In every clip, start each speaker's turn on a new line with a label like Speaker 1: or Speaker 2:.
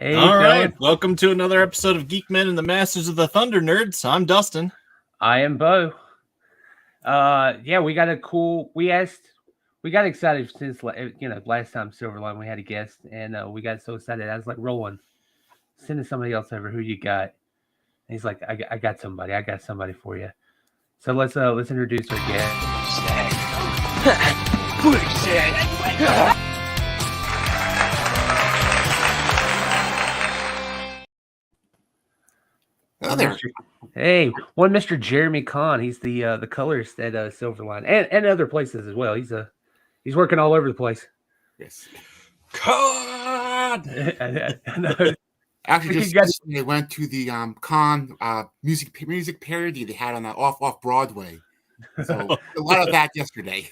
Speaker 1: Hey,
Speaker 2: All right,
Speaker 1: fellas.
Speaker 2: welcome to another episode of Geek-men and the Masters of the Thunder Nerds. I'm Dustin.
Speaker 1: I am Bo. Yeah, we got a cool. We got excited since last time Silverline we had a guest, and we got so excited. I was like, Roland, sending somebody else over. Who you got? And he's like, I got somebody. I got somebody for you. So let's introduce our guest.
Speaker 3: Oh, there.
Speaker 1: Hey, one Mr. Jeremy Kahn. He's the colorist at Silverline and other places as well. He's working all over the place.
Speaker 3: Yes.
Speaker 2: God!
Speaker 1: I know.
Speaker 3: Actually,
Speaker 1: You
Speaker 3: just
Speaker 1: got-
Speaker 3: yesterday went to the Kahn music parody they had on the off Broadway. So a lot of that yesterday.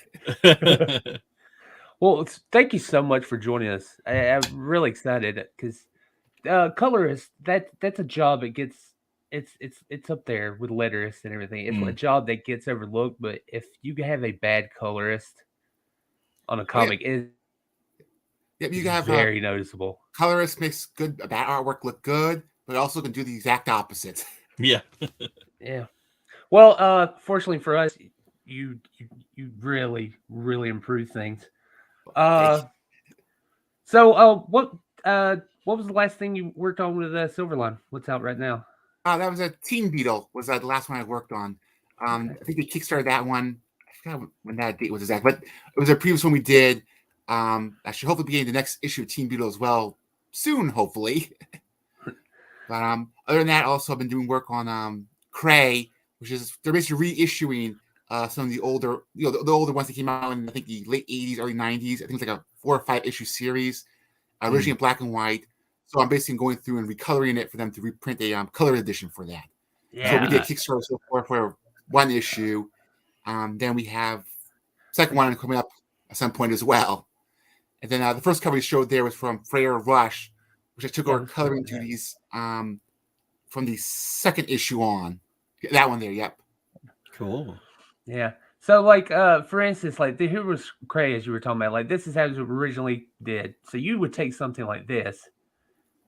Speaker 1: Well, thank you so much for joining us. I'm really excited because colorist that's a job. It's up there with letterists and everything. It's a job that gets overlooked, but if you have a bad colorist on a comic, it's
Speaker 3: You have
Speaker 1: very noticeable.
Speaker 3: colorist makes bad artwork look good, but also can do the exact opposite.
Speaker 2: Yeah.
Speaker 1: Yeah. Well, fortunately for us, you really improve things. So what was the last thing you worked on with Silverline? What's out right now?
Speaker 3: That was a Teen Beetle. Was the last one I worked on.
Speaker 1: Okay.
Speaker 3: I think they kickstarted that one. I forgot when that date was exact, but it was a previous one we did. I should hopefully be getting the next issue of Teen Beetle as well soon, hopefully. But other than that, also I've been doing work on Cray, which is they're basically reissuing some of the older, the older ones that came out in I think the late '80s, early '90s. I think it's like a 4 or 5 issue series, originally in black and white. So I'm basically going through and recoloring it for them to reprint a color edition for that.
Speaker 1: Yeah.
Speaker 3: So we did Kickstarter so far for one issue. Then we have second one coming up at some point as well. And then the first cover we showed there was from Freya Rush, which I took over coloring to these from the second issue on. That one there, yep.
Speaker 2: Cool.
Speaker 1: Yeah. So like for instance, like the Who was Cray as you were talking about, like this is how it originally did. So you would take something like this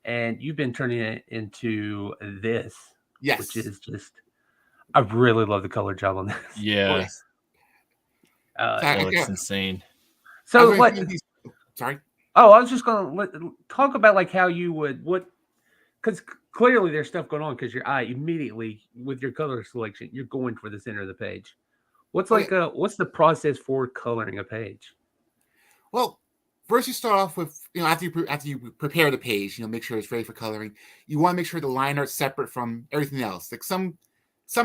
Speaker 1: and you've been turning it into this.
Speaker 3: Yes.
Speaker 1: Which is just I really love the color job on this.
Speaker 2: Yeah.
Speaker 1: It's
Speaker 2: insane.
Speaker 1: So what
Speaker 3: sorry.
Speaker 1: Oh, I was just gonna talk about like how you would because clearly there's stuff going on because your eye immediately with your color selection you're going for the center of the page. What's what's the process for coloring a page?
Speaker 3: Well, first you start off with after you prepare the page, make sure it's ready for coloring. You want to make sure the line art is separate from everything else. Like some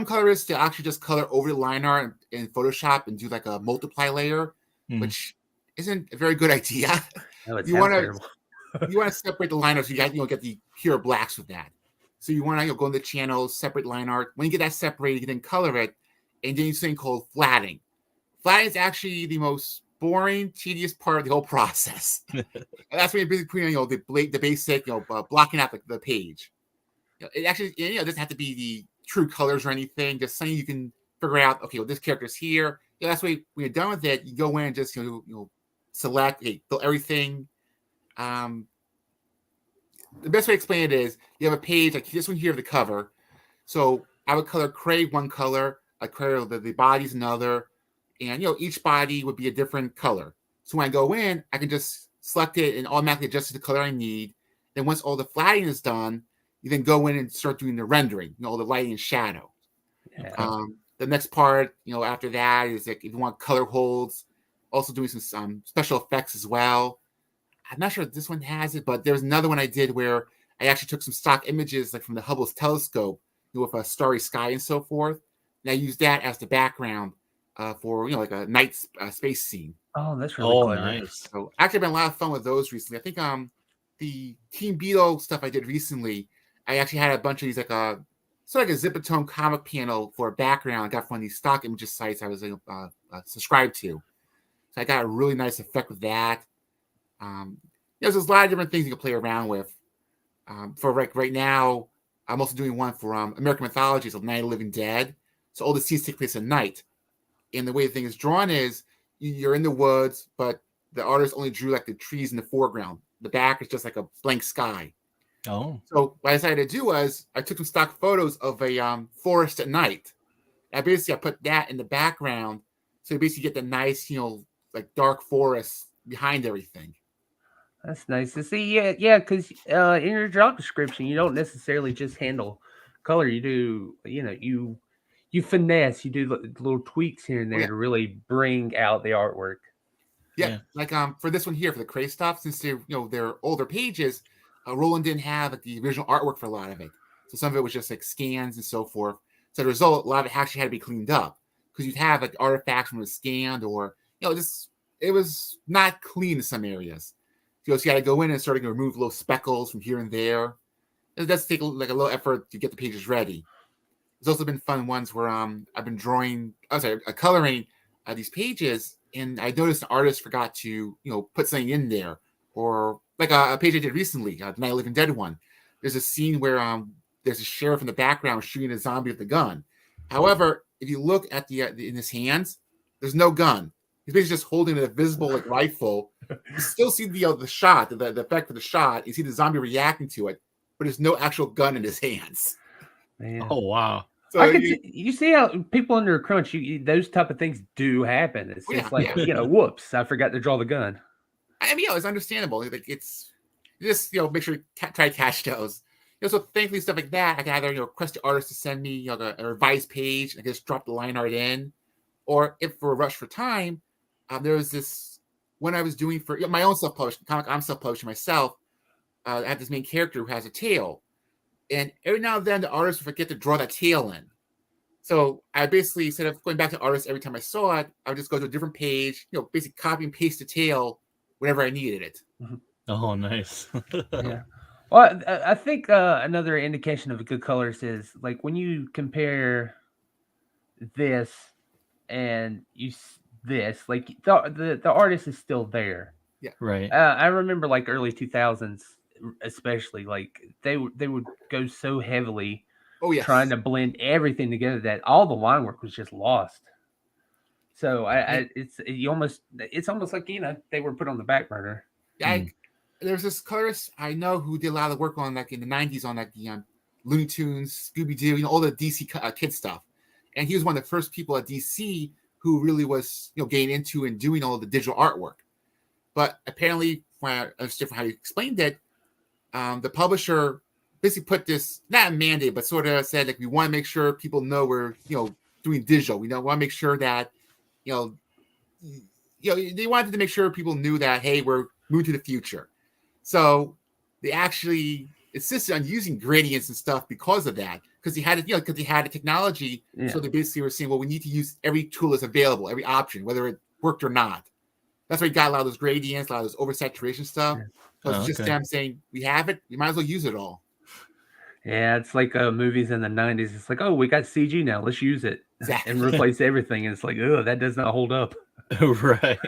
Speaker 3: colorists they actually just color over the line art in Photoshop and do like a multiply layer, which isn't a very good idea.
Speaker 1: No,
Speaker 3: you want to separate the line art so you get the pure blacks with that. So you want to go in the channels, separate line art. When you get that separated, you can then color it, and then you do something called flatting. Flatting is actually the most boring, tedious part of the whole process. And that's when you're basically putting the basic blocking out the page. It actually it doesn't have to be the true colors or anything. Just something you can figure out. Okay, well this character's here. That's why when you're done with it, you go in and just select, fill everything. The best way to explain it is you have a page like this one here of the cover. So I would color Cray one color, I color the bodies another, and each body would be a different color. So when I go in, I can just select it and automatically adjust to the color I need. Then once all the flatting is done, you then go in and start doing the rendering, all the lighting and shadow.
Speaker 1: Yeah.
Speaker 3: The next part, after that is like if you want color holds, also doing some special effects as well. I'm not sure if this one has it, but there's another one I did where I actually took some stock images like from the Hubble's telescope with a starry sky and so forth. And I used that as the background for like a night space scene.
Speaker 1: Oh, that's really clever.
Speaker 2: Nice.
Speaker 3: So actually, I've been a lot of fun with those recently. I think the Team Beetle stuff I did recently, I actually had a bunch of these like sort of like a Zipatone comic panel for a background I got from these stock images sites I was subscribed to. So I got a really nice effect with that. There's a lot of different things you can play around with. For right now, I'm also doing one for American mythologies of Night of the Living Dead. So all the scenes take place at night. And the way the thing is drawn is you're in the woods, but the artist only drew like the trees in the foreground. The back is just like a blank sky.
Speaker 2: Oh,
Speaker 3: So what I decided to do was I took some stock photos of a forest at night. I put that in the background, so you basically get the nice, like dark forest behind everything.
Speaker 1: That's nice to see. Yeah, yeah, because in your job description, you don't necessarily just handle color. You do, you finesse. You do little tweaks here and
Speaker 3: Oh
Speaker 1: there
Speaker 3: yeah,
Speaker 1: to really bring out the artwork.
Speaker 3: yeah.
Speaker 2: yeah.
Speaker 3: Like for this one here for the Cray stuff, since they're older pages, Roland didn't have like the original artwork for a lot of it, so some of it was just like scans and so forth. So the result, a lot of it actually had to be cleaned up because you'd have like artifacts when it was scanned, or just it was not clean in some areas. So you got to go in and start to remove little speckles from here and there. It does take like a little effort to get the pages ready. There's also been fun ones where I've been coloring these pages, and I noticed an artist forgot to put something in there, or like a page I did recently, the Night of the Living Dead one. There's a scene where there's a sheriff in the background shooting a zombie with a gun. However, if you look at the in his hands, there's no gun. He's basically just holding an invisible like rifle. You still see the shot, the effect of the shot. You see the zombie reacting to it, but there's no actual gun in his hands.
Speaker 1: Man.
Speaker 2: Oh, wow.
Speaker 3: So
Speaker 1: I could see, you see how people under a crunch, those type of things do happen. It's
Speaker 3: Oh,
Speaker 1: just
Speaker 3: yeah,
Speaker 1: like,
Speaker 3: yeah.
Speaker 1: whoops, I forgot to draw the gun.
Speaker 3: I mean, it's understandable. Like it's just make sure you try to catch those. So thankfully, stuff like that, I can either request the artist to send me a revised page. I can just drop the line art in, or if for a rush for time, there was this one I was doing for my own self-publishing comic. I'm self-publishing myself. I have this main character who has a tail, and every now and then the artist would forget to draw that tail in. So I basically, instead of going back to artists every time I saw it, I would just go to a different page, basically copy and paste the tail whenever I needed it.
Speaker 2: Oh, nice.
Speaker 1: Yeah. Well, I think another indication of a good colorist is like when you compare this and this, like the artist is still there.
Speaker 3: Yeah.
Speaker 2: Right.
Speaker 1: I remember like early 2000s, especially like they would go so heavily
Speaker 3: Oh yes.
Speaker 1: trying to blend everything together that all the line work was just lost. So it's almost like they were put on the back burner.
Speaker 3: Yeah, there's this colorist I know who did a lot of work on like in the '90s on like the Looney Tunes, Scooby Doo, all the DC kid stuff, and he was one of the first people at DC who really was getting into and doing all of the digital artwork. But apparently, from I understood from how you explained it, the publisher basically put this not a mandate, but sort of said like we want to make sure people know we're doing digital. We want to make sure that they wanted to make sure people knew that hey, we're moving to the future. So they actually insisted on using gradients and stuff because of that, because they had it, because they had the technology.
Speaker 1: Yeah.
Speaker 3: So they basically were saying, well, we need to use every tool that's available, every option, whether it worked or not. That's why you got a lot of those gradients, a lot of those oversaturation stuff. So it's just them saying, we have it, we might as well use it all.
Speaker 1: Yeah, it's like movies in the 90s. It's like, oh, we got CG now. Let's use it and replace everything. And it's like, oh, that does not hold up.
Speaker 2: Right.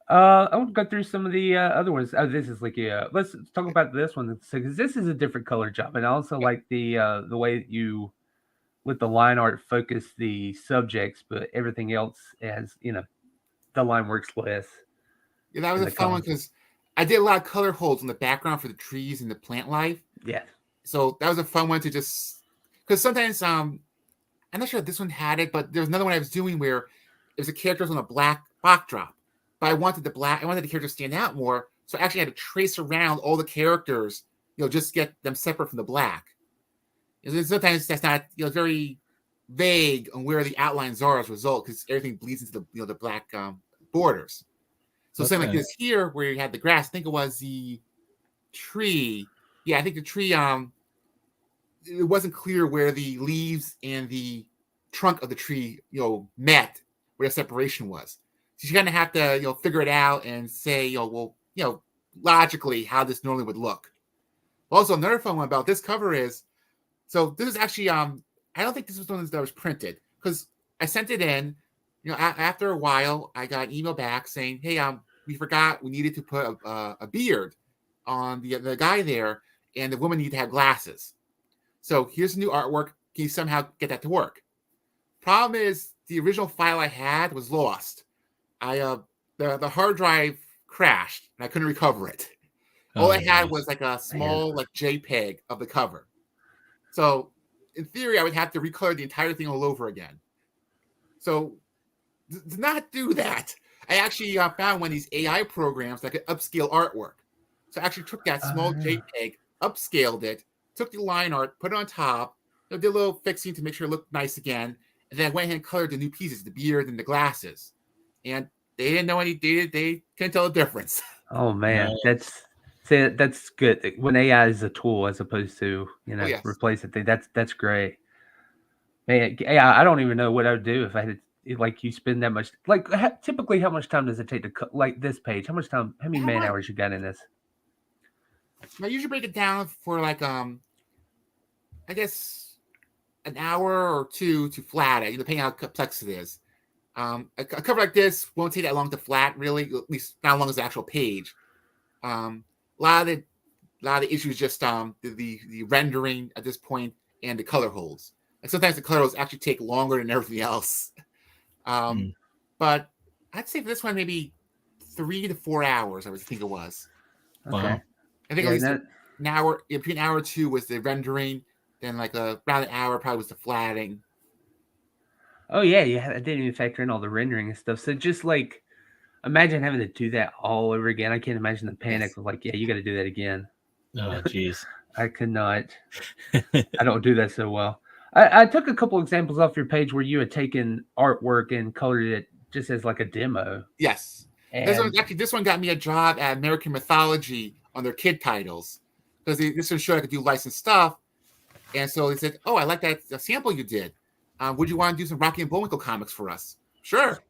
Speaker 1: I want to go through some of the other ones. Oh, this is like, let's talk about this one. Because this is a different color job. And I also like the way that you, with the line art, focus the subjects, but everything else as, the line works less.
Speaker 3: Yeah, that was a fun one because I did a lot of color holds in the background for the trees and the plant life.
Speaker 1: Yeah.
Speaker 3: So that was a fun one to just, because sometimes I'm not sure if this one had it, but there was another one I was doing where it was a character on a black backdrop, but I wanted the character to stand out more, so I actually had to trace around all the characters, just get them separate from the black. And sometimes that's not, very vague on where the outlines are as a result, because everything bleeds into the the black borders. So same like this here, where you had the grass. I think it was the tree. Yeah, I think the tree. It wasn't clear where the leaves and the trunk of the tree, met, where the separation was. So you're gonna have to, figure it out and say, logically how this normally would look. Also, another fun one about this cover is, so this is actually, I don't think this was one that was printed because I sent it in. After a while, I got an email back saying, "Hey, we forgot we needed to put a beard on the guy there, and the woman needed to have glasses. So here's new artwork. Can you somehow get that to work?" Problem is, the original file I had was lost. The hard drive crashed, and I couldn't recover it. All
Speaker 2: Oh,
Speaker 3: I had
Speaker 2: geez.
Speaker 3: was like a small like JPEG of the cover. So in theory, I would have to recolor the entire thing all over again. So do not do that. I actually found one of these AI programs that could upscale artwork. So I actually took that small JPEG, upscaled it, took the line art, put it on top, did a little fixing to make sure it looked nice again, and then I went ahead and colored the new pieces, the beard and the glasses. And they didn't know any. They couldn't tell the difference.
Speaker 1: Oh man,
Speaker 2: Nice.
Speaker 1: that's good. When AI is a tool as opposed to
Speaker 3: Oh yes.
Speaker 1: replace a thing. That's great. Man, yeah, I don't even know what I would do if I had like you spend that much. Like typically, how much time does it take to like this page? How much time? How many
Speaker 3: How
Speaker 1: man
Speaker 3: much?
Speaker 1: hours you got in this?
Speaker 3: I usually break it down for like I guess an hour or two to flat it, depending on how complex it is. A cover like this won't take that long to flat, really, at least not as long as the actual page. A lot of the issues just the rendering at this point and the color holds. Like sometimes the color holds actually take longer than everything else. But I'd say for this one maybe 3 to 4 hours. I would think it was.
Speaker 1: Okay.
Speaker 2: Wow.
Speaker 3: I think
Speaker 1: Yeah,
Speaker 3: at least an hour, between an hour or two was the rendering. Then like around an hour probably was the flatting.
Speaker 1: Oh yeah, yeah. I didn't even factor in all the rendering and stuff. So just like imagine having to do that all over again. I can't imagine the panic
Speaker 3: Yes.
Speaker 1: of like, yeah, you got to do that again.
Speaker 2: Oh, jeez.
Speaker 1: I could not. I don't do that so well. I took a couple examples off your page where you had taken artwork and colored it just as like a demo.
Speaker 3: Yes.
Speaker 1: And
Speaker 3: This one got me a job at American Mythology on their kid titles because this one showed I could do licensed stuff, and so they said, "Oh, I like that sample you did. Would you want to do some Rocky and Bullwinkle comics for us?" Sure.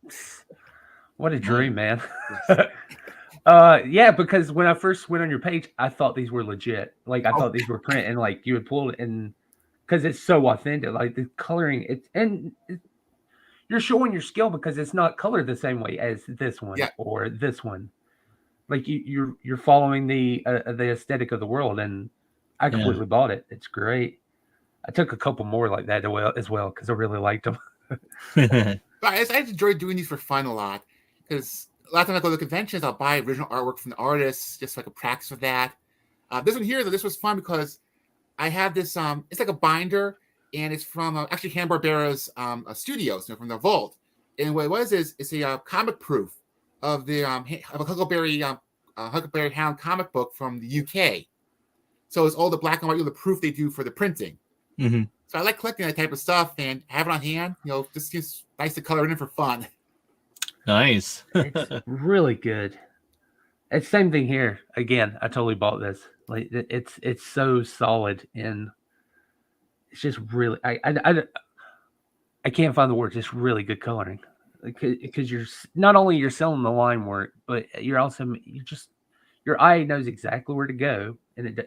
Speaker 1: what a dream, man.
Speaker 3: Yes.
Speaker 1: Yeah, because when I first went on your page, I thought these were legit. Like I thought these were print, and like you would pull it, and because it's so authentic, like the coloring, you're showing your skill because it's not colored the same way as this one or this one. Like you're following the aesthetic of the world, and I completely bought it. It's great. I took a couple more like that as well because I really liked them.
Speaker 3: But I enjoy doing these for fun a lot because a lot of times I go to conventions, I'll buy original artwork from the artists just so I can practice with that. This one here, though, this was fun because I have this. It's like a binder, and it's from actually Hanna-Barbera's studios, from the vault. And what it was is it's a comic proof of the of a Huckleberry Hound comic book from the UK. So it's all the black and white, the proof they do for the printing.
Speaker 2: Mm-hmm.
Speaker 3: So I like collecting that type of stuff and have it on hand. Just seems nice to color it in for fun.
Speaker 2: Nice.
Speaker 1: It's really good. It's same thing here. Again, I totally bought this. Like it's so solid and it's just really I can't find the words. It's really good coloring because you're not only you're selling the line work, but you're also your eye knows exactly where to go, and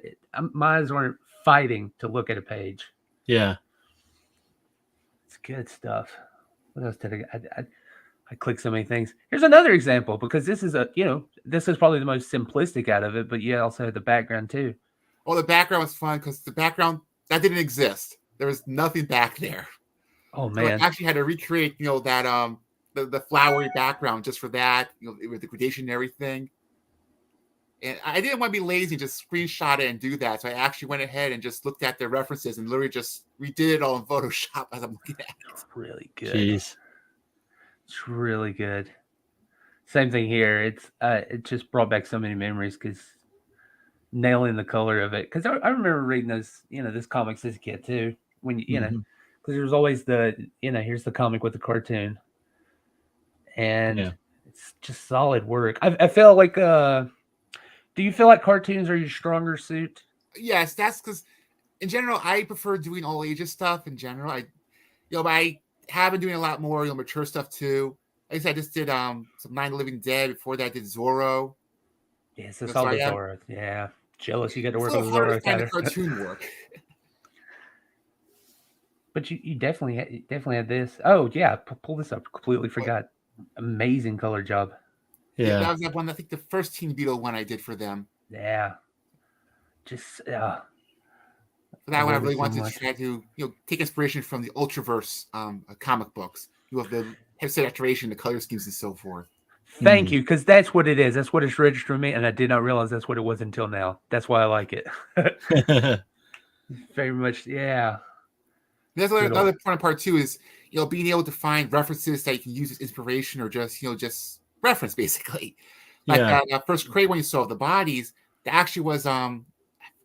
Speaker 1: my eyes aren't fighting to look at a page.
Speaker 2: Yeah.
Speaker 1: It's good stuff. What else did I click so many things? Here's another example because this is this is probably the most simplistic out of it, but you also have the background too.
Speaker 3: Well, the background was fun because the background that didn't exist. There was nothing back there.
Speaker 1: Oh
Speaker 3: So I
Speaker 1: man,
Speaker 3: actually had to recreate, that the flowery background just for that, with the gradation and everything. And I didn't want to be lazy and just screenshot it and do that. So I actually went ahead and just looked at the references and literally just redid it all in Photoshop as I'm looking at it.
Speaker 1: really good.
Speaker 2: Jeez.
Speaker 1: It's really good. Same thing here. It just brought back so many memories because nailing the color of it. Because I remember reading those, this comics as a kid too. When because there was always here's the comic with the cartoon, and it's just solid work. I feel like do you feel like cartoons are your stronger suit?
Speaker 3: Yes, that's because in general I prefer doing all ages stuff. In general, I have been doing a lot more mature stuff too. Like I said, I just did some Night of the Living Dead. Before that, I did Zorro.
Speaker 1: Yes, it's all the Zorro. Yeah, jealous you got to work on the Zorro.
Speaker 3: Kind of cartoon work.
Speaker 1: But you definitely had this. Oh yeah, pull this up. Completely forgot. Amazing color job.
Speaker 3: Yeah, that was that one. I think the first Teen Beetle one I did for them.
Speaker 1: Yeah, just
Speaker 3: for that one, I really wanted to try to take inspiration from the Ultraverse comic books. You have the heavy saturation, the color schemes, and so forth.
Speaker 1: Thank you, because that's what it is. That's what it's registered to me, and I did not realize that's what it was until now. That's why I like it. Very much, yeah.
Speaker 3: There's
Speaker 1: Good
Speaker 3: another
Speaker 1: old-
Speaker 3: important part too is being able to find references that you can use as inspiration or just reference basically. Like
Speaker 2: Yeah.
Speaker 3: that first crate when you saw the bodies, that actually was I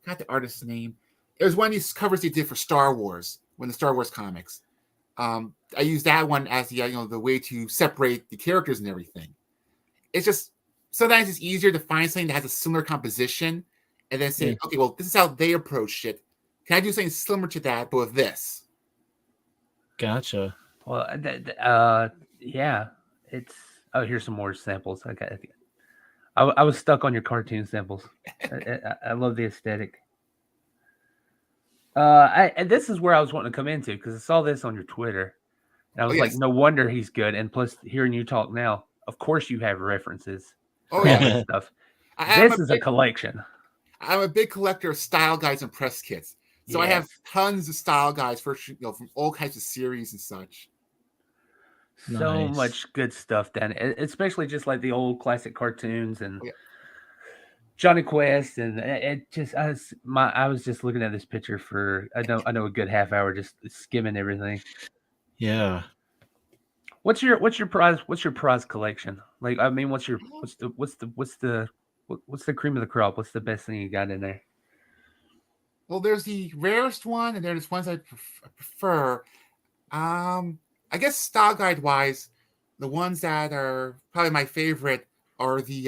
Speaker 3: forgot the artist's name. It was one of these covers they did for Star Wars, when the Star Wars comics. I used that one as the way to separate the characters and everything. It's just sometimes it's easier to find something that has a similar composition and then say,
Speaker 2: Yeah.
Speaker 3: okay, well, this is how they approached it. Can I do something similar to that, but with this?
Speaker 2: Gotcha.
Speaker 1: Well, yeah. It's here's some more samples. I was stuck on your cartoon samples. I love the aesthetic. And this is where I was wanting to come into because I saw this on your Twitter, and I
Speaker 3: Oh
Speaker 1: was like,
Speaker 3: yes.
Speaker 1: no wonder he's good. And plus, hearing you talk now, of course you have references
Speaker 3: Oh
Speaker 1: for all
Speaker 3: yeah.
Speaker 1: this stuff.
Speaker 3: I'm
Speaker 1: This is a collection.
Speaker 3: I'm a big collector of style guides and press kits. So I have
Speaker 1: Yes.
Speaker 3: tons of style guides for from all kinds of series and such.
Speaker 1: So
Speaker 2: Nice.
Speaker 1: much good stuff, Dan. Especially just like the old classic cartoons and
Speaker 3: Oh, yeah.
Speaker 1: Johnny Quest, and it just I was just looking at this picture for I know a good half hour just skimming everything.
Speaker 2: Yeah.
Speaker 1: What's your prize collection? Like I mean, what's the cream of the crop? What's the best thing you got in there?
Speaker 3: Well, there's the rarest one, and there's ones I prefer. I guess style guide wise, the ones that are probably my favorite are the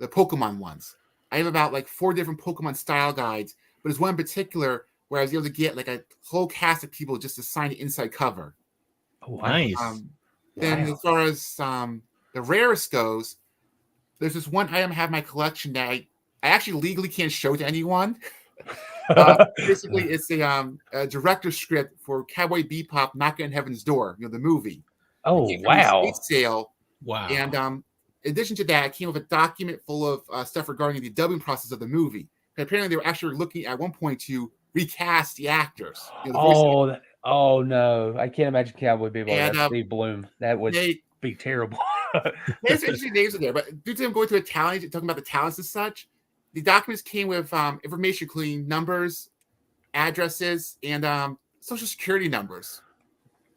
Speaker 3: Pokemon ones. I have about like 4 different Pokemon style guides, but there's one in particular where I was able to get like a whole cast of people just to sign the inside cover.
Speaker 1: Oh, wow.
Speaker 2: Nice.
Speaker 3: Then
Speaker 1: Wow.
Speaker 3: as far as the rarest goes, there's this one item I have in my collection that I actually legally can't show to anyone. Basically, it's a director's script for Cowboy Bebop Knocking on Heaven's Door, the movie.
Speaker 1: Oh,
Speaker 3: It came from the
Speaker 1: wow.
Speaker 3: estate sale,
Speaker 2: Wow.
Speaker 3: and in addition to that, it came with a document full of stuff regarding the dubbing process of the movie. And apparently, they were actually looking at one point to recast the actors. The voice
Speaker 1: Oh no! I can't imagine Cowboy Bebop
Speaker 3: and
Speaker 1: without Steve Bloom. That would
Speaker 3: they
Speaker 1: be terrible.
Speaker 3: there's interesting names in there, but due to them going through a talent, talking about the talents and such, the documents came with information including numbers, addresses, and social security numbers.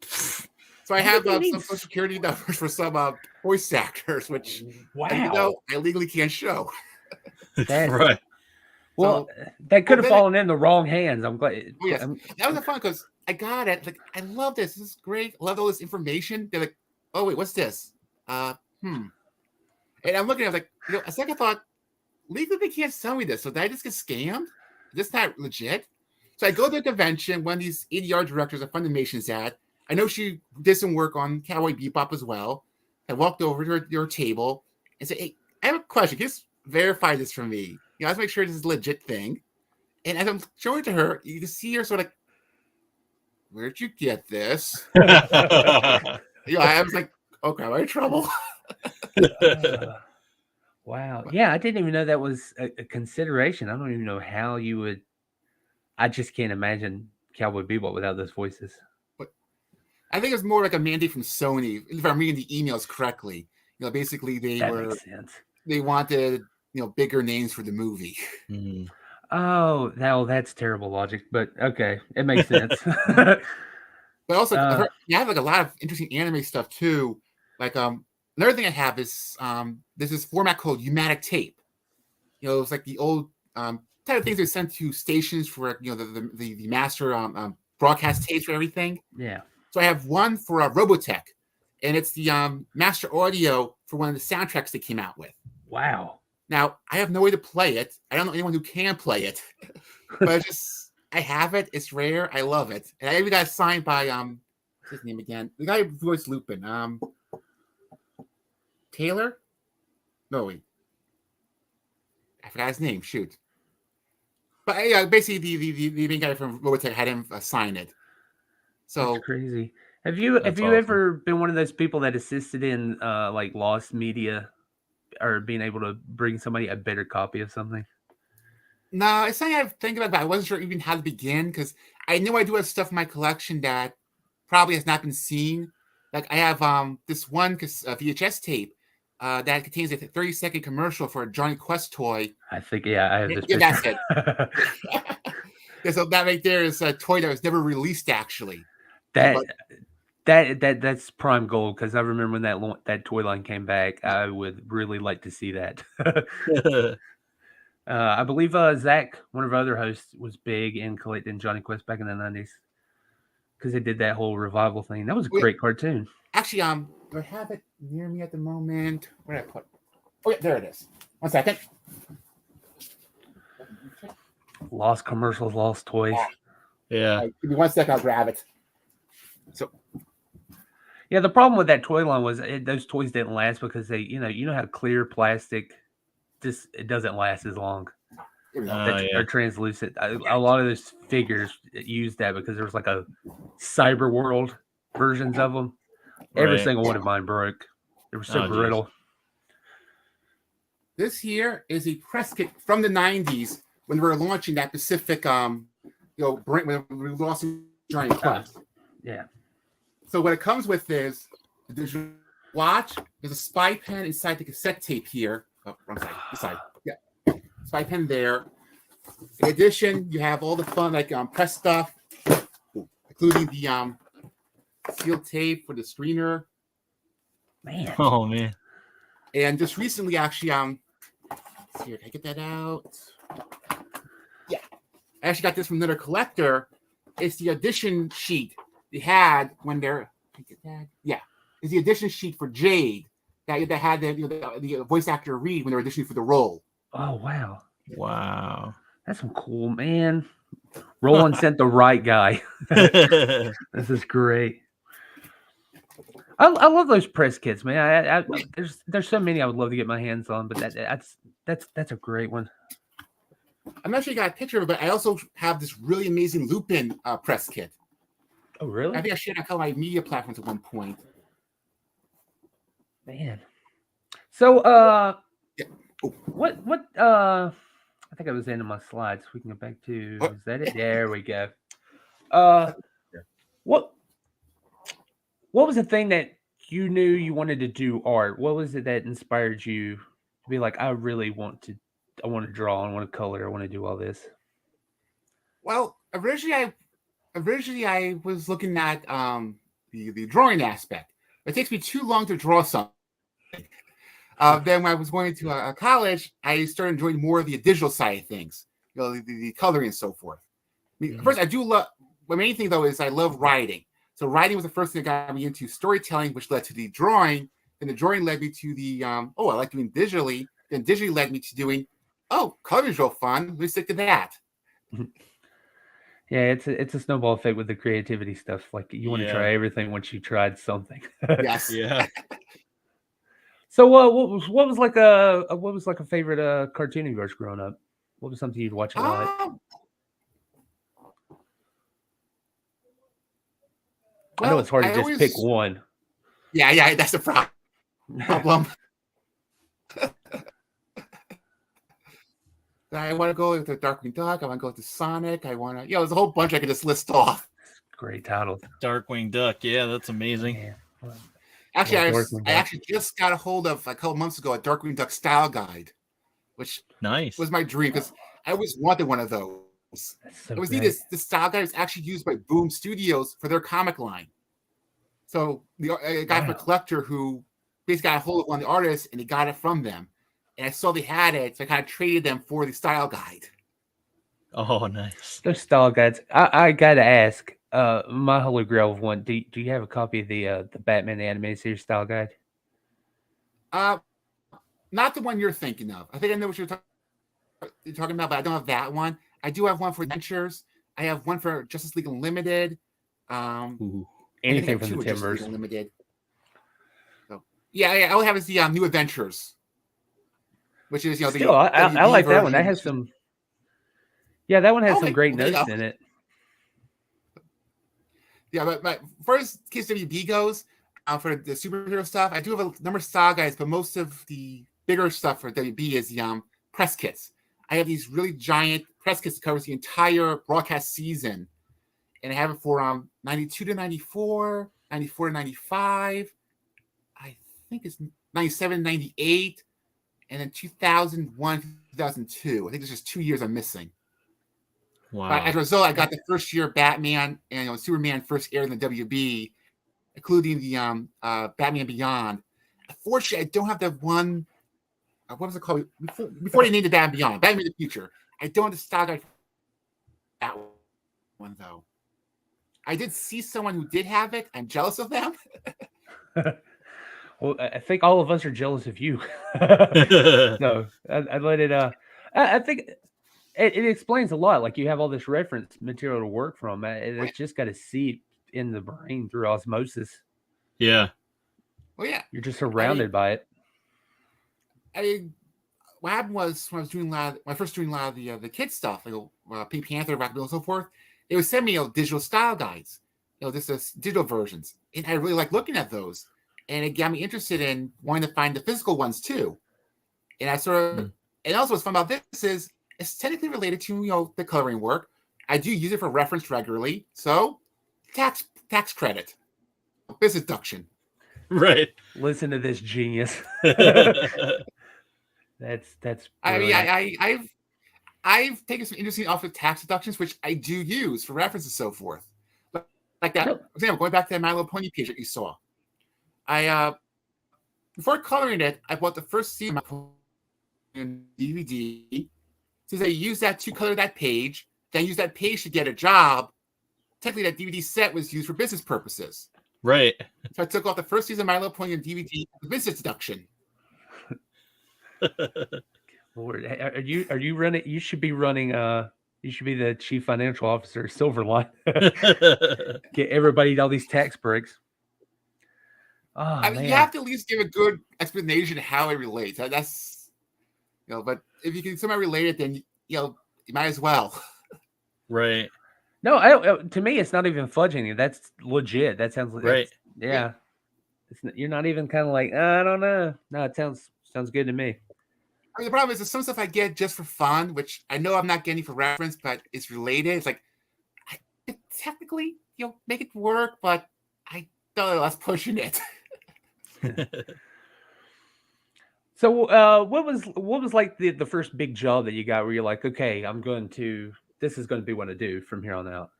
Speaker 3: So I have some social security numbers for some voice actors, which
Speaker 1: Wow.
Speaker 3: I legally can't show.
Speaker 1: That-
Speaker 2: Right.
Speaker 1: Well,
Speaker 3: So,
Speaker 1: that could have
Speaker 3: then
Speaker 1: fallen in the wrong hands. I'm glad.
Speaker 3: oh yes, that was fun because I got it. Like, I love this. This is great. I love all this information. They're like, oh wait, what's this? And I'm looking. I was like, a second thought, legally they can't sell me this. So did I just get scammed? This not legit. So I go to a convention. One of these ADR directors of Funimation's at. I know she did some work on Cowboy Bebop as well. I walked over to her table and said, "Hey, I have a question. Can you just verify this for me? Let's make sure this is a legit thing." And as I'm showing it to her, you can see her sort of like, "Where'd you get this?" I was like, "Okay, I'm in trouble."
Speaker 1: Wow. Yeah, I didn't even know that was a consideration. I don't even know how you would. I just can't imagine Cowboy Bebop without those voices.
Speaker 3: But I think it's more like a mandate from Sony, if I'm reading the emails correctly. Basically
Speaker 1: Makes sense.
Speaker 3: they wanted bigger names for the movie.
Speaker 2: Mhm.
Speaker 1: Oh, that's terrible logic, but okay, it makes sense.
Speaker 3: But also, you have like a lot of interesting anime stuff too. Like another thing I have is there's this format called Umatic tape. It's like the old type of things they sent to stations for the master broadcast tapes for everything.
Speaker 1: Yeah.
Speaker 3: So I have one for Robotech, and it's the master audio for one of the soundtracks they came out with.
Speaker 1: Wow.
Speaker 3: Now I have no way to play it. I don't know anyone who can play it, but I have it. It's rare. I love it, and I even got it signed by what's his name again? The guy who voiced Lupin. Taylor? No, wait. I forgot his name. Shoot. But yeah, basically the main guy from Robotech had him sign it. So
Speaker 1: that's crazy. Have you
Speaker 2: awesome.
Speaker 1: ever been one of those people that assisted in like lost media or being able to bring somebody a better copy of something?
Speaker 3: no, it's something I think about, but I wasn't sure even how to begin because I know I do have stuff in my collection that probably has not been seen. Like I have this one VHS tape that contains a 30-second commercial for a Johnny Quest toy.
Speaker 1: I think, yeah, I have this
Speaker 3: Yeah, that's
Speaker 1: picture.
Speaker 3: it. Yeah, so that right there is a toy that was never released, actually.
Speaker 1: That's prime gold, because I remember when that toy line came back. I would really like to see that. I believe Zach, one of our other hosts, was big in collecting Johnny Quest back in the 90s, because they did that whole revival thing. That was a great cartoon.
Speaker 3: Actually, do I have it near me at the moment? Where did I put it? Oh, yeah, there it is. 1 second.
Speaker 1: Lost commercials, lost toys.
Speaker 2: Yeah.
Speaker 3: Give me 1 second, I'll grab it. So,
Speaker 1: yeah, the problem with that toy line was those toys didn't last, because they, you know how clear plastic, just it doesn't last as long. Are translucent. A lot of those figures used that because there was like a cyber world versions of them. Every single one of mine broke. They were so brittle.
Speaker 3: This here is a press kit from the 90s when we were launching that Pacific, when we were launching Johnny Quest.
Speaker 1: Yeah.
Speaker 3: So what it comes with is a digital watch. There's a spy pen inside the cassette tape here. Oh, wrong side. This side. Yeah. Spy pen there. In addition, you have all the fun press stuff, including the sealed tape for the screener.
Speaker 1: Man.
Speaker 2: Oh man.
Speaker 3: And just recently, actually, here, can I get that out? Yeah. I actually got this from another collector. It's the edition sheet they had when they're. Yeah. It's the edition sheet for Jade that had the voice actor read when they were auditioning for the role.
Speaker 1: Oh, wow.
Speaker 2: Wow.
Speaker 1: That's some cool, man. Roland sent the right guy. This is great. I love those press kits, man. There's so many I would love to get my hands on, but that's a great one.
Speaker 3: I'm not sure you got a picture of it, but I also have this really amazing Lupin press kit.
Speaker 1: Oh, really?
Speaker 3: I think I shared that on my media platforms at one point.
Speaker 1: Man. So,
Speaker 3: yeah.
Speaker 1: What I think I was into my slides. We can go back to, is that it? There we go. What was the thing that you knew you wanted to do art? What was it that inspired you to be like, I want to draw, I want to color, I want to do all this?
Speaker 3: Well, originally I was looking at the drawing aspect. It takes me too long to draw something. Then when I was going to college, I started enjoying more of the digital side of things, the coloring and so forth. I mean, First, I do love. The main thing though is I love writing. So writing was the first thing that got me into storytelling, which led to the drawing. Then the drawing led me to the I like doing digitally. Then digitally led me to doing coloring's real fun. Let me stick to that.
Speaker 1: Yeah, it's a snowball effect with the creativity stuff. Like you want to try everything once you tried something.
Speaker 3: Yes.
Speaker 2: Yeah.
Speaker 1: So what was like a favorite cartoon of yours growing up? What was something you'd watch a lot? I know it's hard to just pick one.
Speaker 3: Yeah, that's the problem. I want to go with the Darkwing Duck. I want to go with the Sonic. I want to, there's a whole bunch I could just list off.
Speaker 1: Great titles.
Speaker 2: Darkwing Duck. Yeah, that's amazing.
Speaker 1: Yeah.
Speaker 3: Actually, I actually just got a hold of a couple months ago a Darkwing Duck style guide, which was my dream because I always wanted one of those. It was neat. This style guide was actually used by Boom Studios for their comic line. So a guy from a collector who basically got a hold of one of the artists and he got it from them. And I saw they had it, so I kind of traded them for the style guide.
Speaker 2: Oh, nice.
Speaker 1: Those style guides. I gotta ask. My holy grail of one. Do you have a copy of the Batman animated series style guide?
Speaker 3: Not the one you're thinking of. I think I know what you're talking about, but I don't have that one. I do have one for Adventures. I have one for Justice League Unlimited.
Speaker 1: Anything from the Timbers.
Speaker 3: Unlimited. So, yeah. All I have is the New Adventures, which is
Speaker 1: Still, I like that one. That has some. Yeah, that one has some great notes in it.
Speaker 3: Yeah, but first case WB goes for the superhero stuff. I do have a number of style guides, but most of the bigger stuff for WB is the press kits. I have these really giant press kits that covers the entire broadcast season, and I have it for 92 to 94, 94 to 95. I think it's 97, 98, and then 2001, 2002. I think there's just 2 years I'm missing.
Speaker 2: Wow.
Speaker 3: But as a result, I got the first year Batman and Superman first aired in the WB, including the Batman Beyond. Unfortunately, I don't have that one. What was it called? Before they named it Batman Beyond, Batman in the Future. I don't have the style guide for that one, though. I did see someone who did have it. I'm jealous of them.
Speaker 1: Well, I think all of us are jealous of you. So I let it. I think it explains a lot. Like you have all this reference material to work from. It's just got to seep in the brain through osmosis.
Speaker 2: Yeah.
Speaker 3: Well, yeah.
Speaker 1: You're just surrounded by it.
Speaker 3: What happened was when I was doing when I first doing a lot of the kids stuff, like Pink Panther, Rockabilly, and so forth, they would send me digital style guides, just digital versions, and I really like looking at those, and it got me interested in wanting to find the physical ones too. And I sort of, and also what's fun about this is it's technically related to the coloring work. I do use it for reference regularly, so tax credit, business deduction.
Speaker 2: Right.
Speaker 1: Listen to this genius. That's.
Speaker 3: I mean,
Speaker 1: brilliant.
Speaker 3: I've taken some interesting off of tax deductions, which I do use for reference and so forth. Like that, for example, going back to that My Little Pony page that you saw. I before coloring it, I bought the first season of my DVD. Since I used that to color that page, then I used that page to get a job. Technically, that DVD set was used for business purposes.
Speaker 2: Right.
Speaker 3: So I took off the first season of My Little Pony on DVD for business deduction.
Speaker 1: Lord, are you running? You should be running. You should be the chief financial officer of Silverline. Get everybody all these tax breaks. Oh,
Speaker 3: I mean,
Speaker 1: man.
Speaker 3: you have to at least give a good explanation of how it relates. That's but if you can somehow relate it, then you might as well.
Speaker 2: Right.
Speaker 1: No, to me, it's not even fudging it. That's legit. That sounds like
Speaker 2: right.
Speaker 1: Yeah. You're not even kind of like, I don't know. No, it sounds good to me.
Speaker 3: I mean, the problem is there's some stuff I get just for fun, which I know I'm not getting for reference, but it's related. It's like, I could technically, make it work, but I don't know, I was pushing it.
Speaker 1: So, what was like the first big job that you got where you're like, okay, this is going to be what I do from here on out?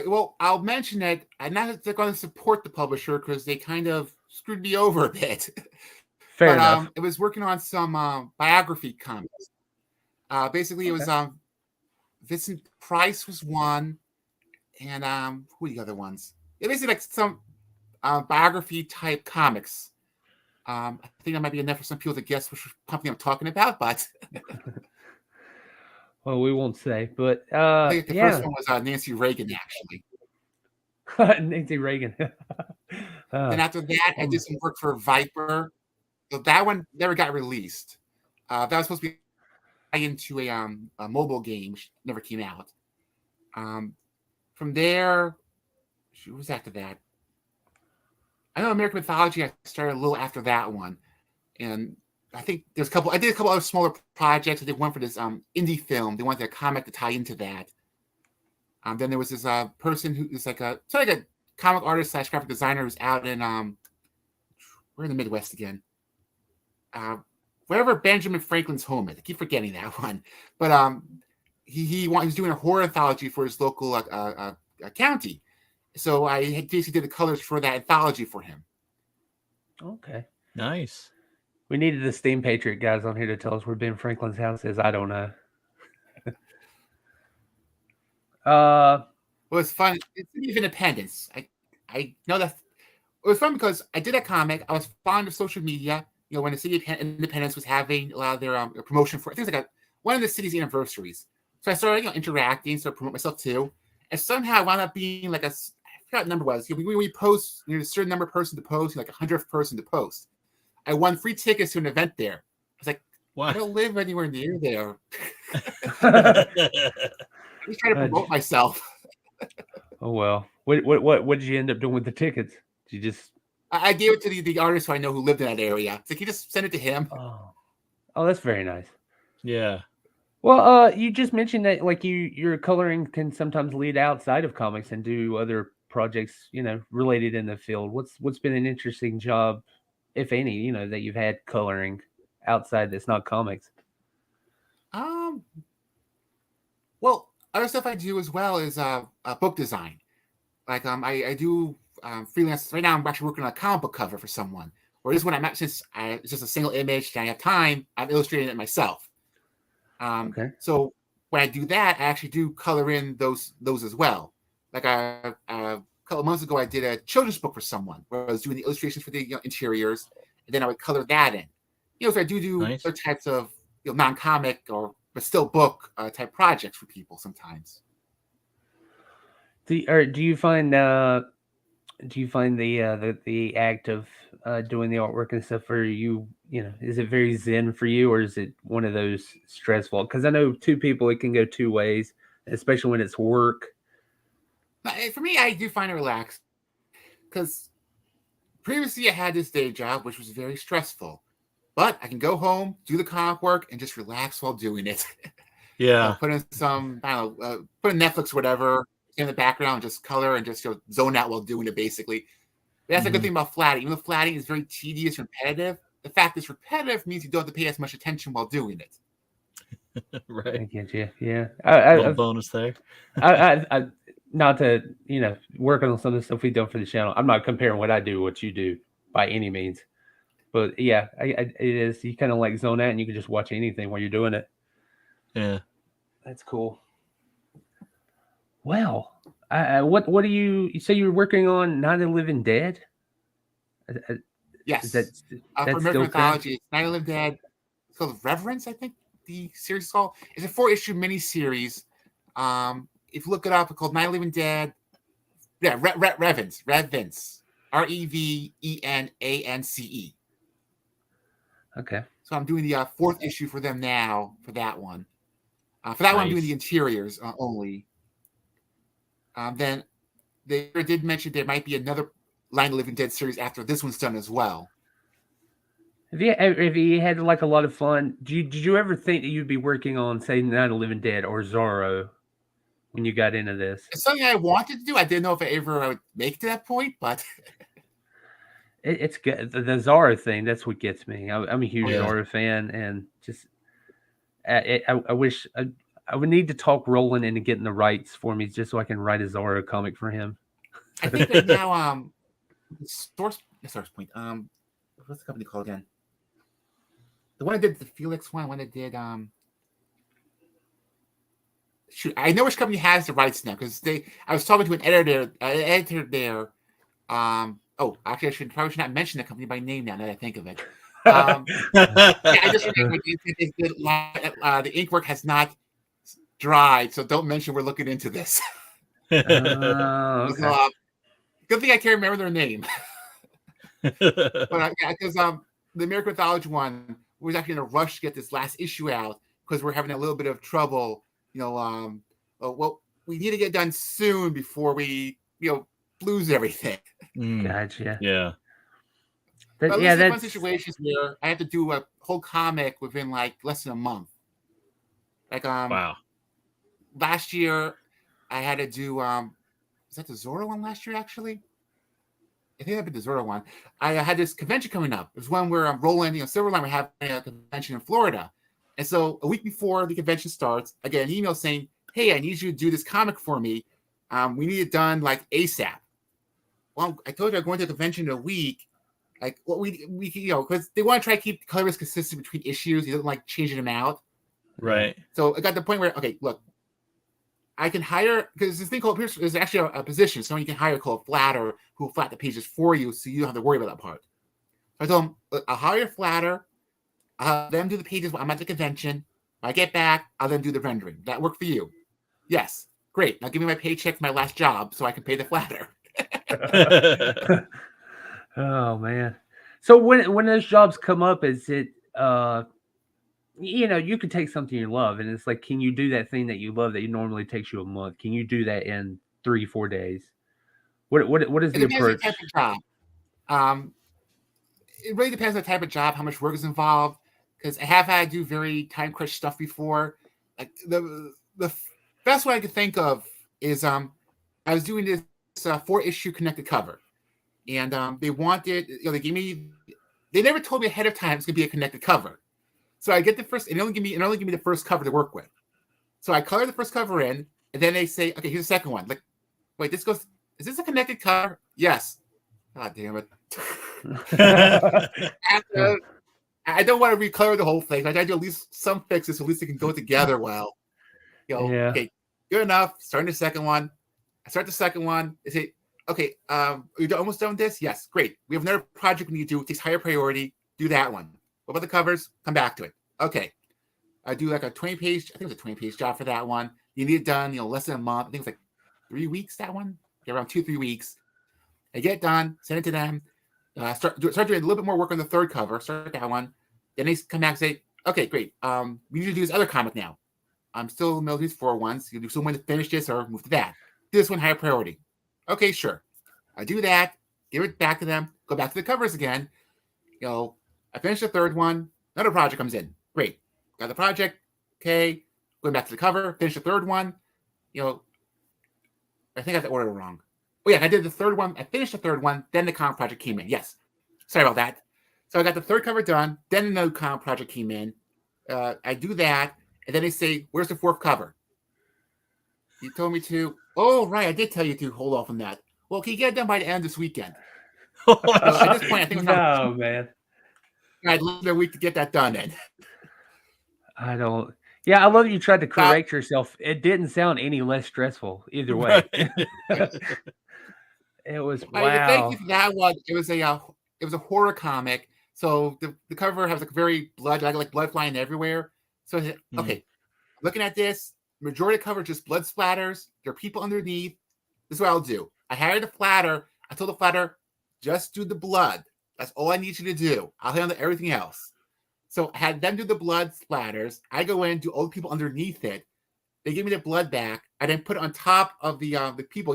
Speaker 3: Well, I'll mention it. I'm not going to support the publisher because they kind of screwed me over a bit.
Speaker 1: Fair enough.
Speaker 3: It was working on some biography comics. Basically, it was Vincent Price was one, and who are the other ones? It basically like some biography type comics. I think that might be enough for some people to guess which company I'm talking about, but
Speaker 1: well, we won't say. But
Speaker 3: I think the first one was Nancy Reagan, actually.
Speaker 1: Nancy Reagan.
Speaker 3: Then after that, I did some work for Viper. So that one never got released. That was supposed to be into a mobile game, which never came out. From there, what was after that? I know American Mythology. I started a little after that one, and I think there's a couple. I did a couple other smaller projects. I did one for this indie film. They wanted a comic to tie into that. Then there was this person who is like a comic artist / graphic designer who's out in we're in the Midwest again. Wherever Benjamin Franklin's home is. I keep forgetting that one. But he was doing a horror anthology for his local county. So I basically did the colors for that anthology for him.
Speaker 1: Okay.
Speaker 2: Nice.
Speaker 1: We needed the Steam Patriot guys on here to tell us where Ben Franklin's house is. I don't know.
Speaker 3: Well, it's fun. It's City of Independence. I know that it was fun because I did a comic. I was fond of social media. When the City of Independence was having a lot of their promotion for, I think it was like one of the city's anniversaries. So I started interacting, so I promote myself too. And somehow I wound up being like I forgot what the number was. When we post, a certain number of person to post, like 100th person to post. I won free tickets to an event there. I was like, I don't live anywhere near there. I was trying to promote myself.
Speaker 1: Oh well. What did you end up doing with the tickets? Did you just?
Speaker 3: I gave it to the artist who I know who lived in that area. It's like you just send it to him.
Speaker 1: Oh, that's very nice.
Speaker 2: Yeah.
Speaker 1: Well, you just mentioned that like your coloring can sometimes lead outside of comics and do other projects, related in the field? What's been an interesting job, if any, that you've had coloring outside that's not comics?
Speaker 3: Um, well, other stuff I do as well is book design. Like I do freelance right now. I'm actually working on a comic book cover for someone. Or this one it's just a single image and I have time, I'm illustrating it myself.
Speaker 1: Okay.
Speaker 3: So when I do that, I actually do color in those as well. Like a couple of months ago, I did a children's book for someone where I was doing the illustrations for the interiors, and then I would color that in. So I do
Speaker 2: Nice.
Speaker 3: other types of non-comic but still book type projects for people sometimes.
Speaker 1: Do you find the act of doing the artwork and stuff for you, is it very zen for you, or is it one of those stressful? Because I know two people, it can go two ways, especially when it's work.
Speaker 3: For me, I do find it relaxed because previously I had this day job, which was very stressful. But I can go home, do the comic work, and just relax while doing it.
Speaker 2: Yeah.
Speaker 3: Put in some, I don't know, put in Netflix, whatever, in the background, just color and just zone out while doing it, basically. But that's a good thing about flatting. Even though flatting is very tedious and repetitive, the fact it's repetitive means you don't have to pay as much attention while doing it.
Speaker 1: I
Speaker 2: Right.
Speaker 1: get you. Yeah.
Speaker 2: Little bonus there.
Speaker 1: I not to working on some of the stuff we done for the channel. I'm not comparing what I do, what you do, by any means. But yeah, it is. You kind of like zone out, and you can just watch anything while you're doing it.
Speaker 2: Yeah.
Speaker 1: That's cool. Well, what do you say you're working on? Night of the Living Dead?
Speaker 3: Yes.
Speaker 1: Is that
Speaker 3: for
Speaker 1: that's
Speaker 3: American
Speaker 1: still
Speaker 3: Mythology, it's Night of the Living Dead. It's called Reverence, I think the series is called. It's a 4-issue miniseries. If you look it up, it's called Night of the Living Dead. Yeah, Revence. Revenance.
Speaker 1: okay?
Speaker 3: So I'm doing the 4th issue for them now for that one. For that one, I'm doing
Speaker 2: Nice.
Speaker 3: the interiors only. Then they did mention there might be another Night of the Living Dead series after this one's done as well.
Speaker 1: Have you had like a lot of fun? Did you ever think that you'd be working on, say, Night of the Living Dead or Zorro when you got into this?
Speaker 3: It's something I wanted to do. I didn't know if I would make it to that point, but
Speaker 1: It's good. The Zorro thing, that's what gets me. I'm a huge Zorro fan, and just I wish I would need to talk Roland into getting the rights for me just so I can write a Zorro comic for him.
Speaker 3: I think right now, Source Point. What's the company called again? The one that did the Felix one that did shoot, I know which company has the rights now because I was talking to an editor there. Oh, actually, I should not mention the company by name now that I think of it. Yeah, I just remember the ink work has not dried, so don't mention we're looking into this.
Speaker 1: Okay.
Speaker 3: So, good thing I can't remember their name. But yeah, because the American Mythology one was actually in a rush to get this last issue out because we're having a little bit of trouble. Well, we need to get done soon before we lose everything.
Speaker 1: Gotcha.
Speaker 2: Yeah.
Speaker 3: But yeah, that's situations where I have to do a whole comic within like less than a month. Like
Speaker 2: Wow.
Speaker 3: Last year I had to do is that the Zorro one last year actually? I think that'd be the Zorro one. I had this convention coming up. It was one where I'm rolling, Silverline, we're having a convention in Florida. And so a week before the convention starts, I get an email saying, hey, I need you to do this comic for me. We need it done like ASAP. Well, I told you I'm going to the convention in a week. Like what we because they want to try to keep the colors consistent between issues. He doesn't like changing them out.
Speaker 2: Right.
Speaker 3: So it got to the point where, okay, look, I can hire, because this thing called, there's actually a position, someone you can hire called a flatter who will flat the pages for you so you don't have to worry about that part. So I told him, look, I'll hire a flatter. I'll have them do the pages while I'm at the convention. When I get back, I'll then do the rendering. That work for you? Yes. Great. Now give me my paycheck for my last job so I can pay the flatter.
Speaker 1: Oh man. So when those jobs come up, is it you can take something you love and it's like, can you do that thing that you love that normally takes you a month? Can you do that in 3-4 days? What is the approach?
Speaker 3: Type of job. It really depends on the type of job, how much work is involved. Because I have had to do very time crunch stuff before. Like the best one I could think of is I was doing this 4-issue connected cover, and they wanted, they gave me, they never told me ahead of time it's gonna be a connected cover. So I get the first, and they only give me the first cover to work with. So I color the first cover in, and then they say, okay, here's the second one. Like, wait, is this a connected cover? Yes. God damn it. I don't want to recolor the whole thing. I try to do at least some fixes so at least they can go together well.
Speaker 1: Yeah.
Speaker 3: Okay, good enough. Starting the second one. I start the second one. I say, okay, you're almost done with this? Yes, great. We have another project we need to do. It takes higher priority. Do that one. What about the covers? Come back to it. Okay. I do like a 20-page, I think it was a 20-page job for that one. You need it done, less than a month. I think it's like 3 weeks, that one. Okay, around 2-3 weeks. I get it done, send it to them. Start doing a little bit more work on the third cover. Start that one. Then they come back and say, okay, great. We need to do this other comic now. I'm still in the middle of these 4 ones. You do someone to finish this or move to that. Do this one higher priority. Okay, sure. I do that, give it back to them, go back to the covers again. I finish the third one, another project comes in. Great. Got the project. Okay. Going back to the cover, finish the third one. I think I got the order wrong. Oh, yeah, I did the third one. I finished the third one. Then the comic project came in. Yes. Sorry about that. So I got the third cover done. Then the comic project came in. I do that. And then they say, where's the fourth cover? You told me to. Oh, right. I did tell you to hold off on that. Well, can you get it done by the end of this weekend? At this point, I think
Speaker 1: man.
Speaker 3: I'd love a week to get that done in.
Speaker 1: I don't. Yeah, I love that you tried to correct yourself. It didn't sound any less stressful either way. It was wow.
Speaker 3: Thank you for that one. It was a horror comic. So the cover has like very blood flying everywhere. So okay, looking at this, majority of cover just blood splatters. There are people underneath. This is what I'll do. I hired a flatter. I told the flatter, just do the blood. That's all I need you to do. I'll handle everything else. So I had them do the blood splatters. I go in, do all the people underneath it. They give me the blood back. I then put it on top of the people,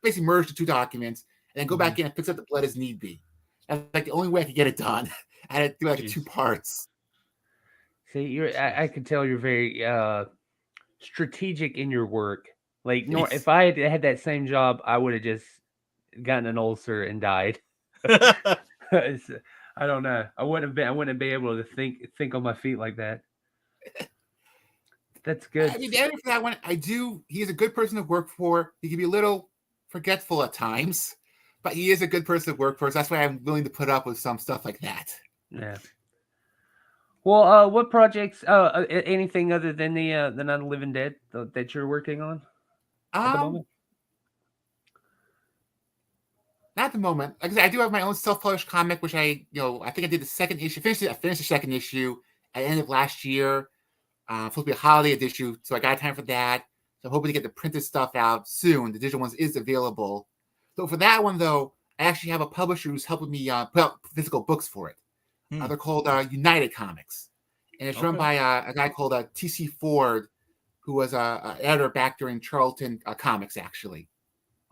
Speaker 3: basically merge the 2 documents, and then go back in and fix up the blood as need be. That's like the only way I could get it done. I had to do like 2 parts.
Speaker 1: See, I can tell you're very strategic in your work. Like, if I had that same job, I would have just gotten an ulcer and died. I don't know. I wouldn't be able to think on my feet like that. That's good.
Speaker 3: I mean, the editor for that one, he's a good person to work for. He can be a little forgetful at times, but he is a good person to work for. So that's why I'm willing to put up with some stuff like that.
Speaker 1: Yeah. Well, what projects? Anything other than the Night of the Living Dead that you're working on at the moment?
Speaker 3: Not at the moment. Like I said, I do have my own self-published comic, which I think I did the second issue. I finished the second issue at the end of last year. Supposed to be a holiday edition, so I got time for that. So I'm hoping to get the printed stuff out soon. The digital ones is available. So for that one, though, I actually have a publisher who's helping me put out physical books for it. They're called United Comics, and it's run by a guy called T.C. Ford, who was an editor back during Charlton Comics, actually.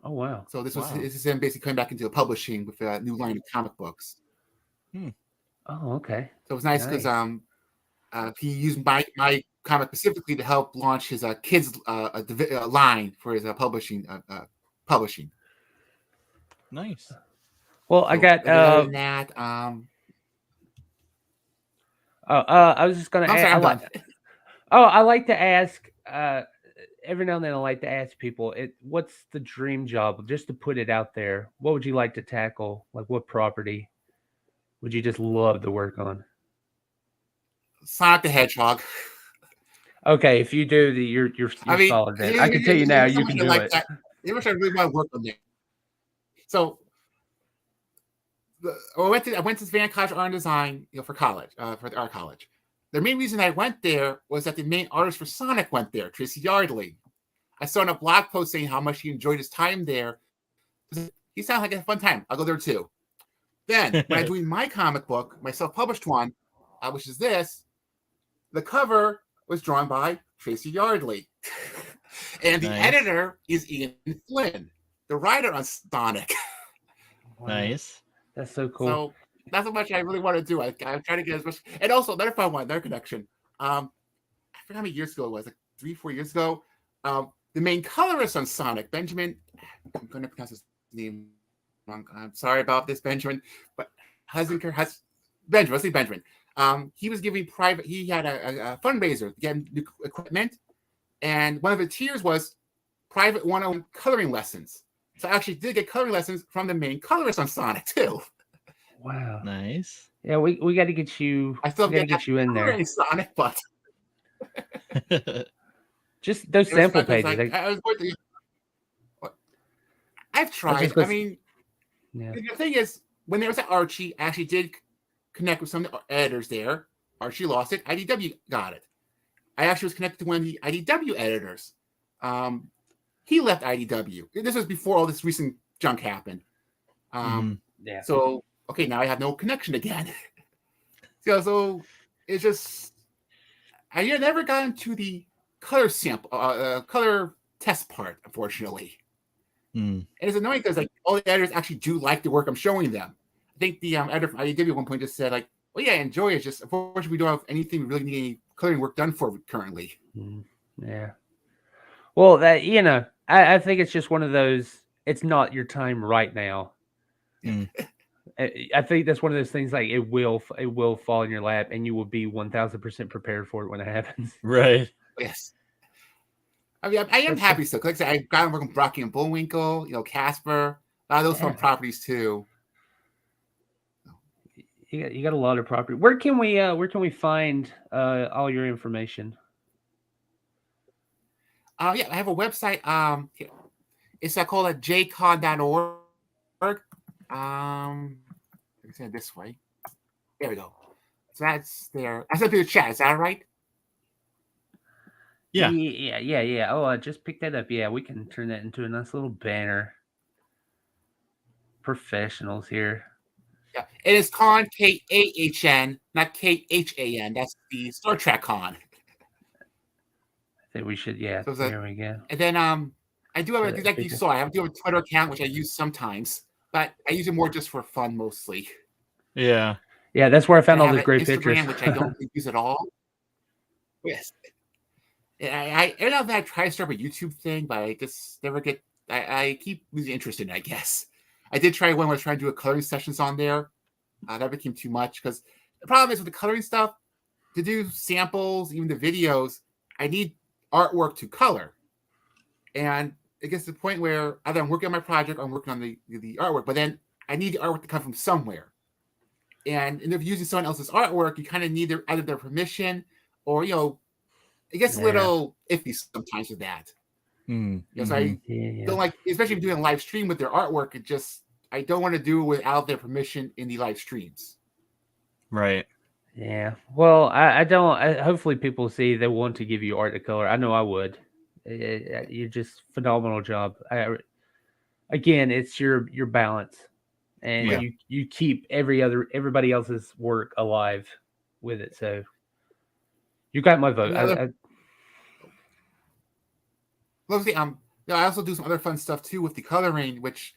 Speaker 1: Oh wow!
Speaker 3: So this is him basically coming back into publishing with a new line of comic books.
Speaker 1: Oh, okay.
Speaker 3: So it was nice because he used my comic specifically to help launch his kids line for his publishing.
Speaker 2: Nice.
Speaker 1: Well, I got
Speaker 3: that.
Speaker 1: I was just gonna ask. I like to ask. Every now and then, I like to ask people, what's the dream job? Just to put it out there, what would you like to tackle? Like, what property would you just love to work on?
Speaker 3: Sonic the Hedgehog.
Speaker 1: Okay, if you do, you're solid. Then I can tell you now, you can do it.
Speaker 3: I wish I really want to work on that. So, I went to Savannah College of Art and Design, for college, for the art college. The main reason I went there was that the main artist for Sonic went there, Tracy Yardley. I saw in a blog post saying how much he enjoyed his time there. He sounded like a fun time. I'll go there too. Then, when I'm doing my comic book, my self-published one, which is this, the cover was drawn by Tracy Yardley. And the editor is Ian Flynn, the writer on Sonic.
Speaker 2: Nice.
Speaker 1: That's so cool.
Speaker 3: So that's how much I really want to do. I'm trying to get as much. And also, another fun one, another connection. I forgot how many years ago it was, like 3-4 years ago. the main colorist on Sonic, Benjamin. I'm going to pronounce his name wrong. I'm sorry about this, Benjamin. But Benjamin. Let's say Benjamin. He was giving private. He had a fundraiser to get new equipment, and one of the tiers was private one-on-one coloring lessons. So I actually did get coloring lessons from the main colorist on Sonic too.
Speaker 1: Wow.
Speaker 2: Nice.
Speaker 1: Yeah, we got to get you.
Speaker 3: I still
Speaker 1: We got to
Speaker 3: get
Speaker 1: get you in there.
Speaker 3: coloring Sonic, but
Speaker 1: Just those
Speaker 3: it was
Speaker 1: sample
Speaker 3: fun 'cause,
Speaker 1: pages.
Speaker 3: like, I was going to. I've tried.
Speaker 1: just
Speaker 3: I
Speaker 1: gonna-
Speaker 3: mean,
Speaker 1: yeah.
Speaker 3: the thing is, when there was at Archie, I actually did connect with some of the editors there. Archie lost it. IDW got it. I actually was connected to one of the IDW editors. He left IDW. This was before all this recent junk happened.
Speaker 1: Yeah.
Speaker 3: So, okay, now I have no connection again. So it's just, I never got into the color sample, color test part, unfortunately. And it's annoying because like all the editors actually do like the work I'm showing them. I think the editor from IDW at one point just said like, "Well, yeah, enjoy it. Just unfortunately we don't have anything we really need any coloring work done for currently."
Speaker 1: Yeah. Well, that I think it's just one of those. It's not your time right now. I think that's one of those things. Like it will fall in your lap, and you will be 1,000% prepared for it when it happens.
Speaker 2: Right.
Speaker 3: Yes. I mean, I am happy still. Like I said, I got to work on Brocky and Bullwinkle, Casper, a lot of those fun properties too.
Speaker 1: You got a lot of property. Where can we find all your information?
Speaker 3: Yeah, I have a website. It's called jcon.org. Let me say it this way. There we go. So that's there. I sent through the chat. Is that right?
Speaker 2: Yeah.
Speaker 1: Yeah. Oh, I just picked that up. Yeah, we can turn that into a nice little banner. Professionals here.
Speaker 3: Yeah, it is Kahn, Kahn, not Khan. That's the Star Trek Kahn.
Speaker 1: I think we should. Yeah,
Speaker 3: So
Speaker 1: there we go.
Speaker 3: And then I do have like you saw. I do have a Twitter account which I use sometimes, but I use it more just for fun mostly.
Speaker 2: Yeah.
Speaker 1: Yeah, that's where I found all those great
Speaker 3: Instagram,
Speaker 1: pictures.
Speaker 3: which I don't use at all. Yes. I don't know if I try to start a YouTube thing, but I just never get. I keep losing interest in it, I guess. I did try one where I was trying to do a coloring sessions on there. That became too much because the problem is with the coloring stuff, to do samples, even the videos, I need artwork to color. And it gets to the point where either I'm working on my project or I'm working on the artwork, but then I need the artwork to come from somewhere. And if you're using someone else's artwork, you kind of need either their permission or, it gets a little iffy sometimes with that. So I don't like, especially if doing a live stream with their artwork, I don't want to do it without their permission in the live streams.
Speaker 2: Right.
Speaker 1: Yeah. Well, I don't. Hopefully, people see they want to give you art to color. I know I would. You're just phenomenal job. Again, it's your balance, and you keep everybody else's work alive with it. So you got my vote.
Speaker 3: I also do some other fun stuff too with the coloring, which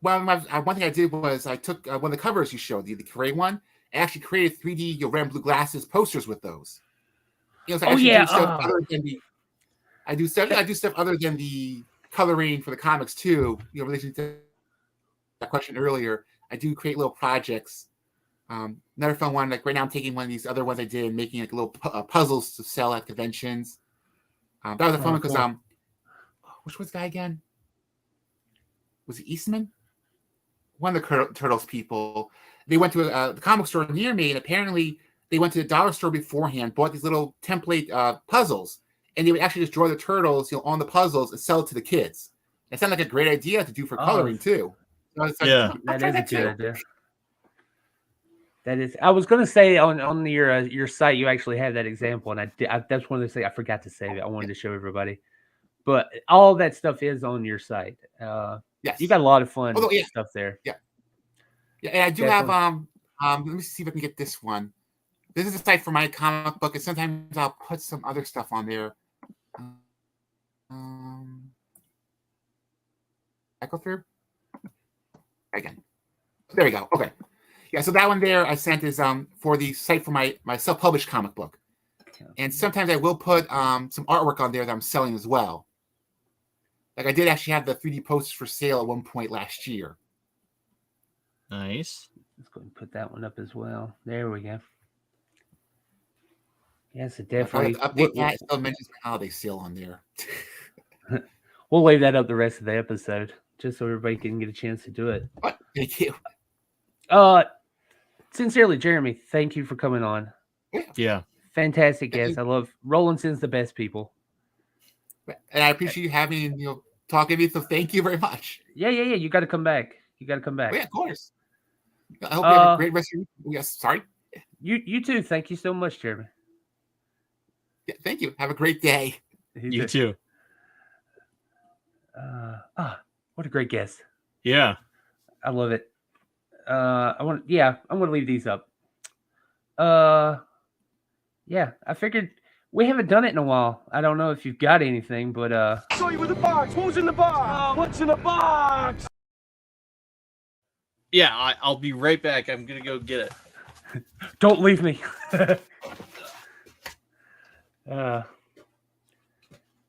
Speaker 3: one thing I did was I took one of the covers you showed, the gray one, and actually created 3D red and blue glasses posters with those. So I do stuff other than I do stuff other than the coloring for the comics too. Relation to that question earlier, I do create little projects. Another fun one, like right now I'm taking one of these other ones I did, making like little puzzles to sell at conventions. That was a fun one because which was the guy again? Was it Eastman? One of the Turtles people. They went to the comic store near me, and apparently they went to the dollar store beforehand, bought these little template puzzles, and they would actually just draw the turtles, on the puzzles and sell it to the kids. It sounded like a great idea to do for coloring too. So that is a good idea.
Speaker 1: That is. I was going to say on your site you actually have that example, and that's one of those things I forgot to save it. I wanted to show everybody, but all that stuff is on your site.
Speaker 3: Yes,
Speaker 1: you got a lot of fun stuff there.
Speaker 3: Yeah, and I do have let me see if I can get this one. This is a site for my comic book, and sometimes I'll put some other stuff on there. I go through again. There we go. Okay. Yeah, so that one there I sent is for the site for my self-published comic book. And sometimes I will put some artwork on there that I'm selling as well. Like I did actually have the 3D posters for sale at one point last year.
Speaker 2: Nice.
Speaker 1: Let's go and put that one up as well. There we go. Yes, it
Speaker 3: I'll probably
Speaker 1: definitely.
Speaker 3: have to update that. Still mentions my holiday sale on there.
Speaker 1: We'll leave that up the rest of the episode, just so everybody can get a chance to do it.
Speaker 3: Thank you.
Speaker 1: Sincerely, Jeremy, thank you for coming on.
Speaker 2: Yeah.
Speaker 1: Fantastic guest. I love Rollinson's the best people.
Speaker 3: And I appreciate you having talking to me. So thank you very much.
Speaker 1: Yeah. You got to come back.
Speaker 3: Yeah, of course. I hope you have a great rest of your week. Yes, sorry.
Speaker 1: You too. Thank you so much, Jeremy.
Speaker 3: Yeah, thank you. Have a great day.
Speaker 2: You too.
Speaker 1: What a great guest.
Speaker 2: Yeah.
Speaker 1: I love it. I'm gonna leave these up. Yeah, I figured we haven't done it in a while. I don't know if you've got anything, but
Speaker 4: I saw you with the box. What was in the box? What's in the box?
Speaker 2: Yeah, I'll be right back. I'm gonna go get it.
Speaker 1: Don't leave me.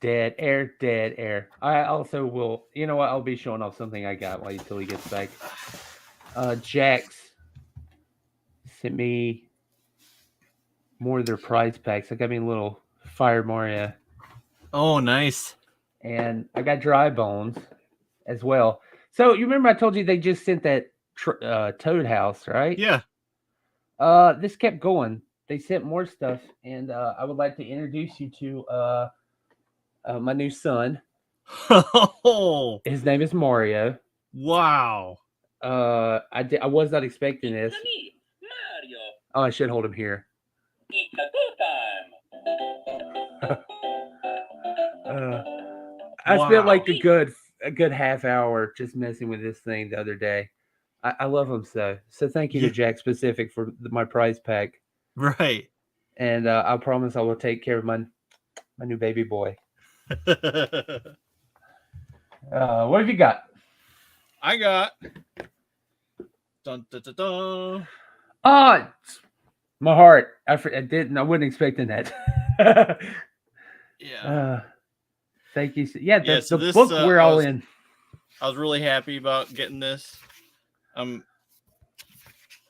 Speaker 1: Dead air. I also will. You know what? I'll be showing off something I got until he gets back. Jax sent me more of their prize packs. I got me a little Fire Mario.
Speaker 2: Oh, nice.
Speaker 1: And I got Dry Bones as well. So you remember I told you they just sent that Toad House, right?
Speaker 2: Yeah.
Speaker 1: This kept going. They sent more stuff, and I would like to introduce you to my new son.
Speaker 2: Oh,
Speaker 1: His name is Mario.
Speaker 2: wow.
Speaker 1: I was not expecting this. Oh, I should hold him here. I spent like a good half hour just messing with this thing the other day. I love him so. So thank you to Jack Specific for my prize pack.
Speaker 2: Right.
Speaker 1: And I promise I will take care of my new baby boy. What have you got?
Speaker 2: I got. Dun, dun, dun, dun.
Speaker 1: My heart. I wasn't expecting that.
Speaker 2: Yeah.
Speaker 1: Thank you. Yeah,
Speaker 2: so
Speaker 1: the
Speaker 2: this,
Speaker 1: book we're all in.
Speaker 2: I was really happy about getting this. I'm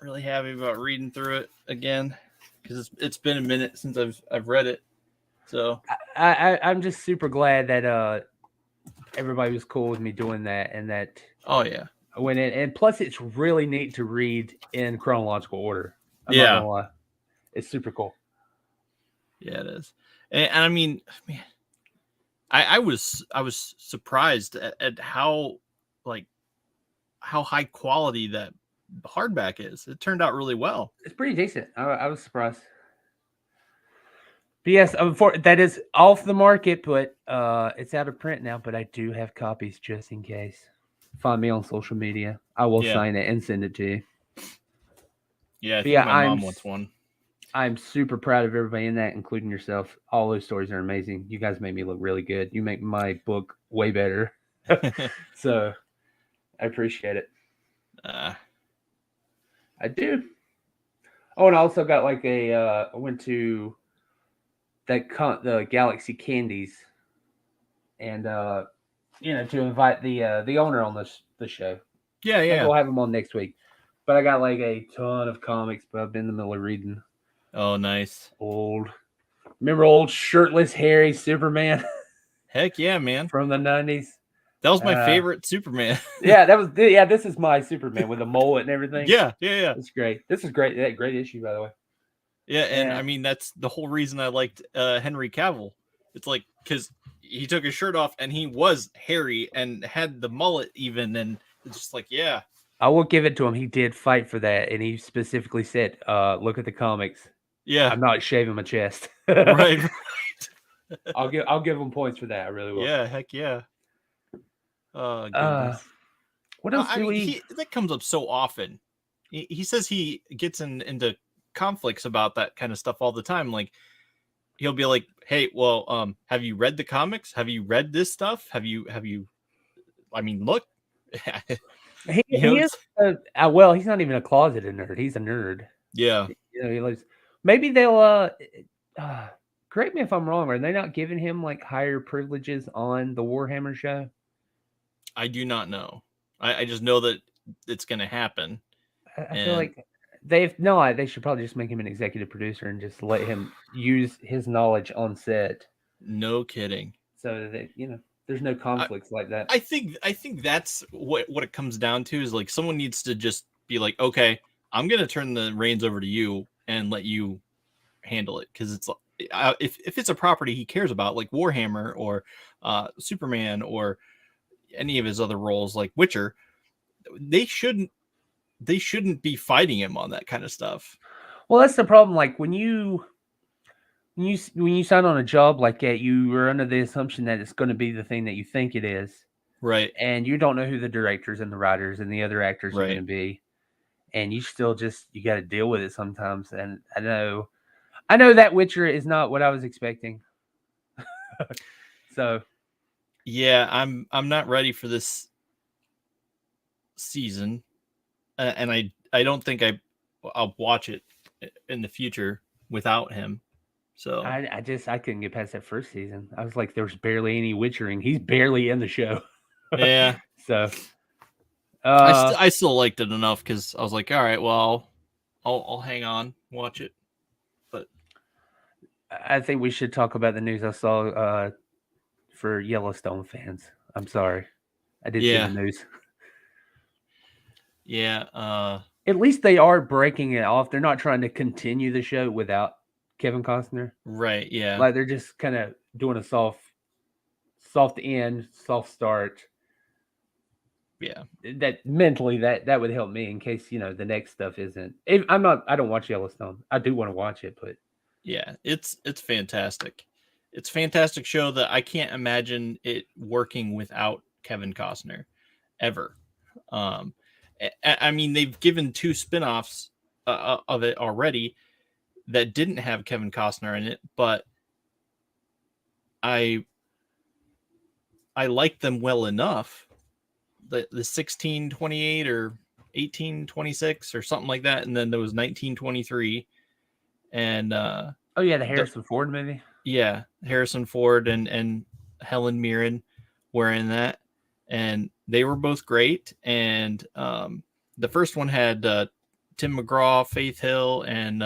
Speaker 2: really happy about reading through it again because it's been a minute since I've read it. So
Speaker 1: I'm just super glad that everybody was cool with me doing that, and that
Speaker 2: oh yeah,
Speaker 1: I went in, and plus it's really neat to read in chronological order. I'm not gonna lie. It's super cool.
Speaker 2: Yeah, it is, and I mean, man, I was surprised at how high quality that hardback is. It turned out really well.
Speaker 1: It's pretty decent. I was surprised. But yes, that is off the market, but it's out of print now. But I do have copies just in case. Find me on social media. I will sign it and send it to you.
Speaker 2: Yeah, I think my mom wants one.
Speaker 1: I'm super proud of everybody in that, including yourself. All those stories are amazing. You guys made me look really good. You make my book way better. So I appreciate it. I do. Oh, and I also got like I went to the Galaxy Candies, and to invite the owner on the show.
Speaker 2: Yeah.
Speaker 1: We'll have him on next week. But I got like a ton of comics, but I've been in the middle of reading.
Speaker 2: Oh, nice.
Speaker 1: Remember old shirtless, hairy Superman?
Speaker 2: Heck yeah, man.
Speaker 1: From the 90s.
Speaker 2: That was my favorite Superman.
Speaker 1: This is my Superman with a mullet and everything.
Speaker 2: Yeah.
Speaker 1: It's great. This is great. Yeah, great issue, by the way.
Speaker 2: Yeah, and I mean, that's the whole reason I liked Henry Cavill. It's like, because he took his shirt off and he was hairy and had the mullet even, and it's just like, yeah.
Speaker 1: I will give it to him. He did fight for that, and he specifically said, look at the comics.
Speaker 2: Yeah.
Speaker 1: I'm not shaving my chest.
Speaker 2: Right.
Speaker 1: I'll give him points for that. I really will.
Speaker 2: Yeah, heck yeah. Goodness.
Speaker 1: What else
Speaker 2: that comes up so often. He says he gets into conflicts about that kind of stuff all the time. Like, he'll be like, hey, well, have you read the comics? Have you read this stuff? Have you I mean, look.
Speaker 1: He is well, he's not even a closeted nerd. He's a nerd.
Speaker 2: Yeah.
Speaker 1: He likes, maybe they'll correct me if I'm wrong. Are they not giving him like higher privileges on the Warhammer show?
Speaker 2: I do not know. I just know that it's going to happen.
Speaker 1: I feel like they should probably just make him an executive producer and just let him use his knowledge on set.
Speaker 2: No kidding.
Speaker 1: So that there's no conflicts like that.
Speaker 2: I think that's what it comes down to is like someone needs to just be like, okay, I'm going to turn the reins over to you and let you handle it, because it's if it's a property he cares about, like Warhammer or Superman or any of his other roles like Witcher, they shouldn't be fighting him on that kind of stuff.
Speaker 1: Well, that's the problem. Like when you sign on a job like that, you are under the assumption that it's going to be the thing that you think it is,
Speaker 2: right?
Speaker 1: And you don't know who the directors and the writers and the other actors are going to be, and you still you got to deal with it sometimes. And I know that Witcher is not what I was expecting. So,
Speaker 2: yeah, I'm not ready for this season, and I don't think I'll watch it in the future without him. So
Speaker 1: I couldn't get past that first season. I was like, there's barely any Witchering. He's barely in the show.
Speaker 2: Yeah.
Speaker 1: So
Speaker 2: I still liked it enough because I was like, all right, well, I'll hang on, watch it. But
Speaker 1: I think we should talk about the news I saw for Yellowstone fans. I'm sorry, I did see the news.
Speaker 2: Yeah.
Speaker 1: At least they are breaking it off. They're not trying to continue the show without Kevin Costner.
Speaker 2: Right. Yeah.
Speaker 1: Like they're just kind of doing a soft end, soft start.
Speaker 2: Yeah.
Speaker 1: That mentally that would help me in case the next stuff isn't. I don't watch Yellowstone. I do want to watch it, but
Speaker 2: yeah, it's fantastic. It's a fantastic show that I can't imagine it working without Kevin Costner ever. I mean, they've given 2 spinoffs of it already that didn't have Kevin Costner in it, but I like them well enough. The 1628 or 1826 or something like that, and then there was 1923, and
Speaker 1: oh yeah, the Harrison Ford movie.
Speaker 2: Yeah, Harrison Ford and Helen Mirren were in that, and they were both great. And the first one had Tim McGraw, Faith Hill, and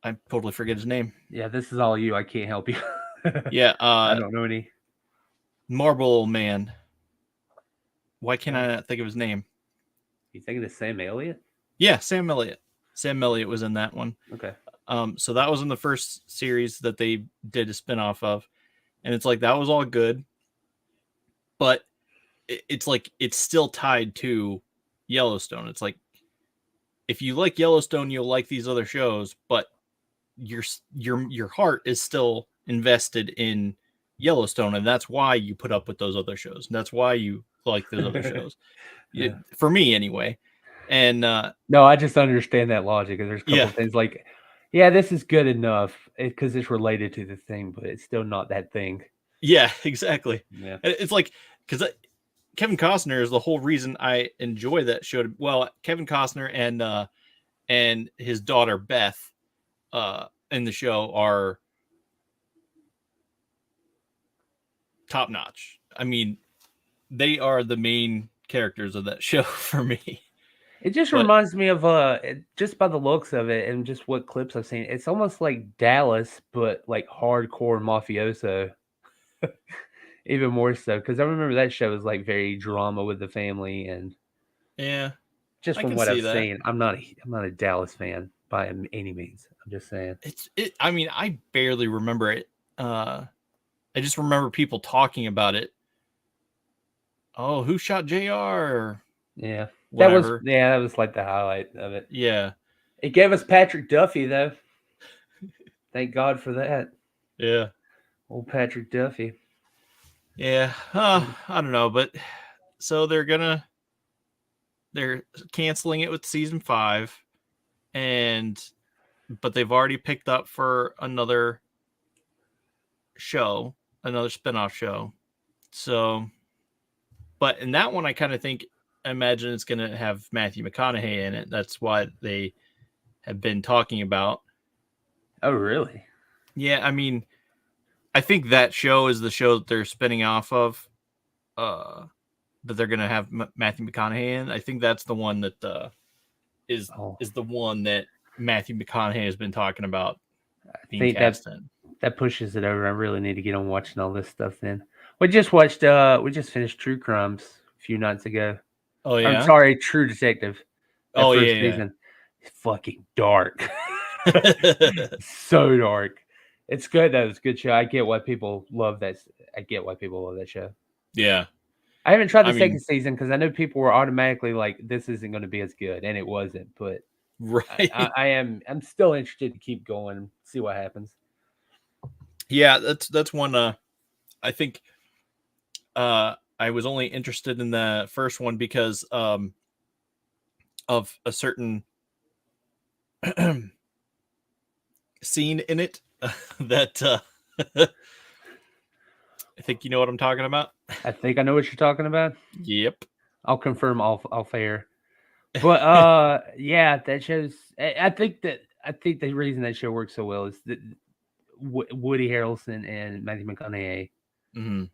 Speaker 2: I totally forget his name.
Speaker 1: Yeah, this is all you. I can't help you.
Speaker 2: Yeah,
Speaker 1: I don't know any.
Speaker 2: Marble Man. Why can't I not think of his name?
Speaker 1: You thinking of Sam Elliott?
Speaker 2: Yeah, Sam Elliott. Sam Elliott was in that one.
Speaker 1: Okay.
Speaker 2: So that was in the first series that they did a spinoff of, and it's like that was all good, but it's like it's still tied to Yellowstone. It's like if you like Yellowstone, you'll like these other shows, but your heart is still invested in Yellowstone, and that's why you put up with those other shows. And that's why you like those other shows.
Speaker 1: Yeah.
Speaker 2: For me, anyway. And
Speaker 1: no, I just understand that logic. There's a couple of things like, yeah, this is good enough because it's related to the thing, but it's still not that thing.
Speaker 2: Yeah, exactly.
Speaker 1: Yeah,
Speaker 2: it's like because Kevin Costner is the whole reason I enjoy that show. Well, Kevin Costner and his daughter Beth in the show are top notch. I mean, they are the main characters of that show for me.
Speaker 1: It just reminds me of just by the looks of it and just what clips I've seen. It's almost like Dallas, but like hardcore mafioso. Even more so because I remember that show was like very drama with the family and just from what I've seen, I'm not a Dallas fan by any means. I'm just saying
Speaker 2: I mean, I barely remember it. I just remember people talking about it. Oh, who shot JR?
Speaker 1: Yeah.
Speaker 2: Whatever.
Speaker 1: That was like the highlight of it.
Speaker 2: Yeah.
Speaker 1: It gave us Patrick Duffy though. Thank God for that.
Speaker 2: Yeah.
Speaker 1: Old Patrick Duffy.
Speaker 2: Yeah. I don't know, but so they're canceling it with season 5 but they've already picked up for another show, another spinoff show. So, but in that one, I kind of think imagine it's going to have Matthew McConaughey in it. That's what they have been talking about.
Speaker 1: Oh, really?
Speaker 2: Yeah, I mean, I think that show is the show that they're spinning off of. That they're going to have Matthew McConaughey in. I think that's the one that is the one that Matthew McConaughey has been talking about being
Speaker 1: think
Speaker 2: cast in.
Speaker 1: That pushes it over. I really need to get on watching all this stuff then. We just finished True Crimes a few nights ago.
Speaker 2: Oh, yeah?
Speaker 1: I'm sorry, True Detective. That
Speaker 2: Oh,
Speaker 1: first
Speaker 2: yeah.
Speaker 1: season. It's fucking dark. So dark. It's good though. It's a good show. I get why people love that. I get why people love that show.
Speaker 2: Yeah.
Speaker 1: I haven't tried the second season because I know people were automatically like, "This isn't going to be as good," and it wasn't. But
Speaker 2: right,
Speaker 1: I'm still interested to keep going and see what happens.
Speaker 2: Yeah, that's one. I think I was only interested in the first one because of a certain scene in it that I think you know what I'm talking about.
Speaker 1: I think I know what you're talking about.
Speaker 2: Yep.
Speaker 1: I'll confirm off air. But yeah, that shows. I think the reason that show works so well is that Woody Harrelson and Matthew McConaughey.
Speaker 2: Mm-hmm.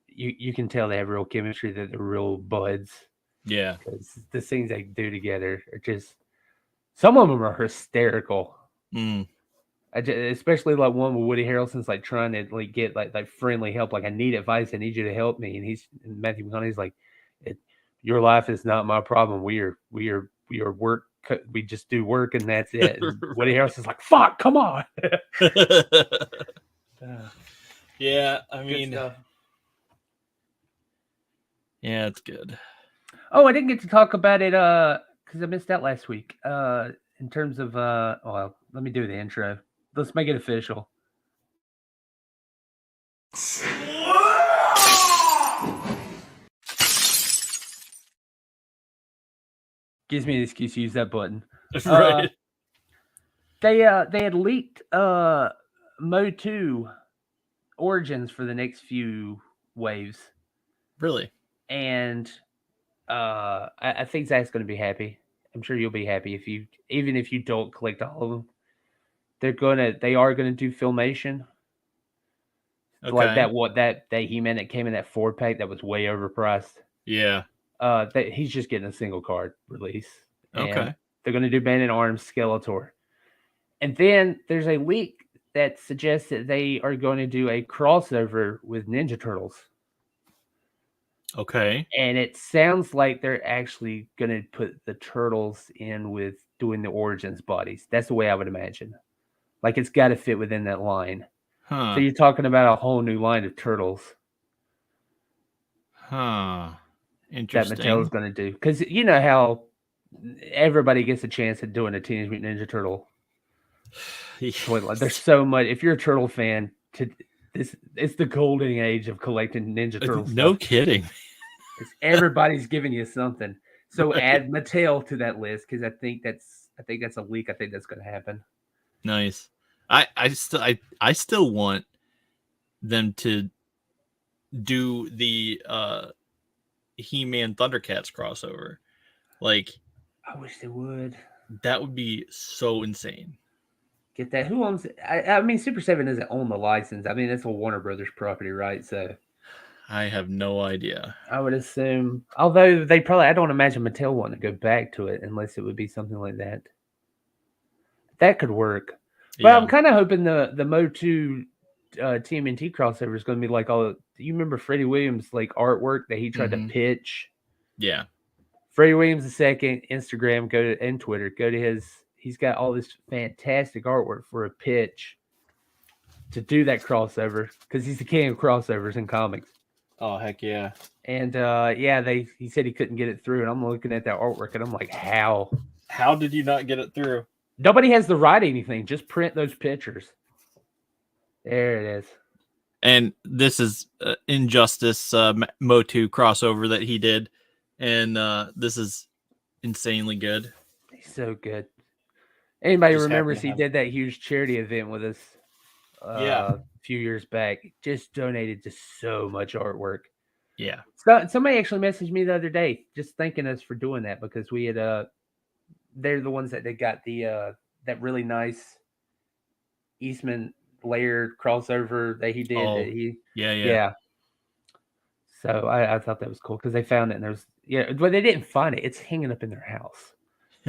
Speaker 1: You can tell they have real chemistry. That they're real buds.
Speaker 2: Yeah.
Speaker 1: Because the things they do together are just. Some of them are hysterical.
Speaker 2: Mm.
Speaker 1: Especially like one with Woody Harrelson's like trying to like get like friendly help. Like, I need advice. I need you to help me. And Matthew McConaughey's like, your life is not my problem. We are work. We just do work and that's it. And
Speaker 2: Right.
Speaker 1: Woody Harrelson's like, fuck, come on.
Speaker 2: Yeah, I mean, yeah, it's good.
Speaker 1: Oh, I didn't get to talk about it because I missed out last week. In terms of well, let me do the intro. Let's make it official. Gives me an excuse to use that button.
Speaker 2: Right.
Speaker 1: They had leaked Mo 2 Origins for the next few waves. Really? And I think Zach's going to be happy. I'm sure you'll be happy even if you don't collect all of them. They are gonna do Filmation. Okay. Like that He-Man that came in that 4-pack that was way overpriced.
Speaker 2: Yeah.
Speaker 1: He's just getting a single card release.
Speaker 2: Okay.
Speaker 1: They're gonna do Man at Arms, Skeletor. And then there's a leak that suggests that they are going to do a crossover with Ninja Turtles.
Speaker 2: Okay.
Speaker 1: And it sounds like they're actually going to put the Turtles in with doing the Origins bodies. That's the way I would imagine. Like, it's got to fit within that line.
Speaker 2: Huh.
Speaker 1: So you're talking about a whole new line of Turtles.
Speaker 2: Huh. Interesting.
Speaker 1: That Mattel's going to do. Because you know how everybody gets a chance at doing a Teenage Mutant Ninja Turtle.
Speaker 2: Yes.
Speaker 1: There's so much. If you're a Turtle fan, it's the golden age of collecting Ninja Turtles.
Speaker 2: No kidding.
Speaker 1: Everybody's giving you something. So add Mattel to that list because I think that's a leak. I think that's going to happen.
Speaker 2: Nice. I still want them to do the He-Man Thundercats crossover. Like,
Speaker 1: I wish they would.
Speaker 2: That would be so insane.
Speaker 1: Get that? Who owns it? I mean, Super 7 doesn't own the license. I mean, it's a Warner Brothers property, right? So
Speaker 2: I have no idea.
Speaker 1: I would assume, although I don't imagine Mattel wanting to go back to it unless it would be something like that. That could work. But I'm kind of hoping the Mo 2 TMNT crossover is going to be like all. Do you remember Freddie Williams' like artwork that he tried to pitch?
Speaker 2: Yeah.
Speaker 1: Freddie Williams II, Instagram, and Twitter. Go to his. He's got all this fantastic artwork for a pitch to do that crossover because he's the king of crossovers in comics.
Speaker 2: Oh, heck yeah.
Speaker 1: And he said he couldn't get it through. And I'm looking at that artwork and I'm like, how?
Speaker 2: How did you not get it through?
Speaker 1: Nobody has to write anything. Just print those pictures. There it is.
Speaker 2: And this is Injustice Mo 2 crossover that he did. And this is insanely good.
Speaker 1: He's so good. Anybody remembers he did that huge charity event with us a few years back? Just donated just so much artwork.
Speaker 2: Yeah.
Speaker 1: So somebody actually messaged me the other day, just thanking us for doing that because we had they're the ones that they got the that really nice Eastman layered crossover that he did.
Speaker 2: Oh,
Speaker 1: That he
Speaker 2: yeah.
Speaker 1: yeah. So I thought that was cool because they found it and there's but they didn't find it. It's hanging up in their house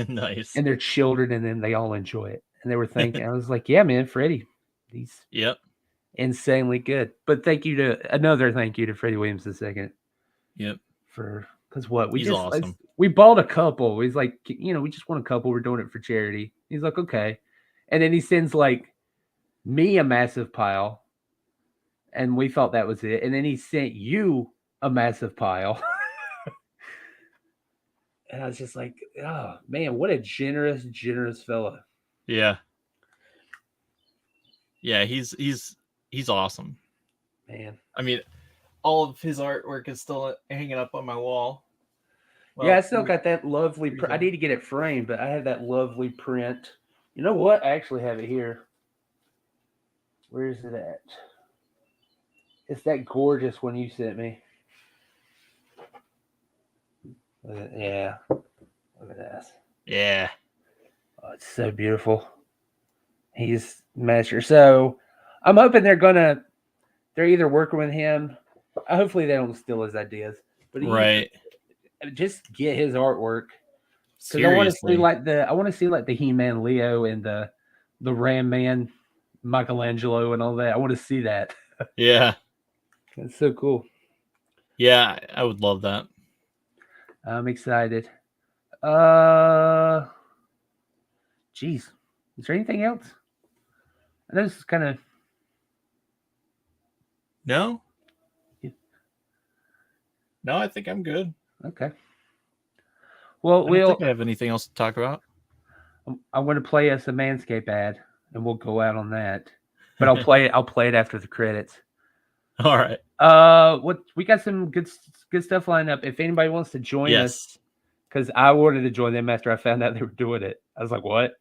Speaker 2: Nice.
Speaker 1: and their children and then they all enjoy it. And they were thinking, I was like, yeah, man, Freddie, he's
Speaker 2: Yep.
Speaker 1: insanely good. But thank you to Freddie Williams II.
Speaker 2: Yep.
Speaker 1: For because what we
Speaker 2: He's
Speaker 1: just
Speaker 2: awesome.
Speaker 1: we bought a couple. He's like, we just want a couple. We're doing it for charity. He's like, okay, and then he sends like me a massive pile, and we thought that was it. And then he sent you a massive pile, and I was just like, oh man, what a generous fella.
Speaker 2: Yeah. Yeah, he's awesome.
Speaker 1: Man.
Speaker 2: I mean, all of his artwork is still hanging up on my wall. Well,
Speaker 1: yeah, I still got that lovely I need to get it framed, but I have that lovely print. You know what? I actually have it here. Where is it at? It's that gorgeous one you sent me. Yeah. Look at that.
Speaker 2: Yeah.
Speaker 1: Oh, it's so beautiful. He's master. So I'm hoping they're either working with him. Hopefully they don't steal his ideas. But
Speaker 2: Right.
Speaker 1: Just get his artwork. Because
Speaker 2: Seriously.
Speaker 1: I want to see like the He-Man Leo and the Ram Man Michelangelo and all that. I want to see that.
Speaker 2: Yeah.
Speaker 1: That's so cool.
Speaker 2: Yeah, I would love that.
Speaker 1: I'm excited. Geez. Is there anything else? I know this is kind of
Speaker 2: No?
Speaker 1: Yeah.
Speaker 2: No, I think I'm good.
Speaker 1: okay. Well,
Speaker 2: I don't think I have anything else to talk about.
Speaker 1: I'm going to play us a Manscaped ad, and we'll go out on that. But I'll play it. I'll play it after the credits.
Speaker 2: All right.
Speaker 1: What we got some good stuff lined up. If anybody wants to join us,
Speaker 2: Yes.
Speaker 1: because I wanted to join them after I found out they were doing it. I was like, what?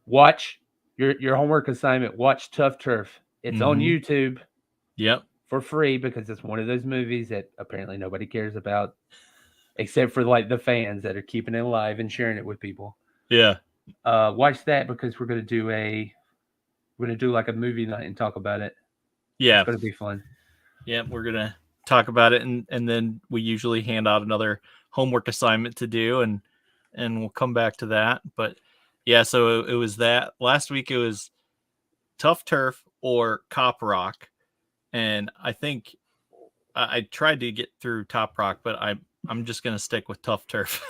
Speaker 1: Watch your homework assignment. Watch Tough Turf. It's on YouTube.
Speaker 2: Yep.
Speaker 1: For free because it's one of those movies that apparently nobody cares about, except for like the fans that are keeping it alive and sharing it with people.
Speaker 2: Yeah.
Speaker 1: Watch that because we're gonna do like a movie night and talk about it.
Speaker 2: Yeah.
Speaker 1: It's gonna be fun.
Speaker 2: Yeah, we're gonna talk about it and then we usually hand out another homework assignment to do and we'll come back to that. But yeah, so it was that last week. It was Tough Turf or Cop Rock, and I think I tried to get through Top Rock, but I'm just gonna stick with Tough Turf.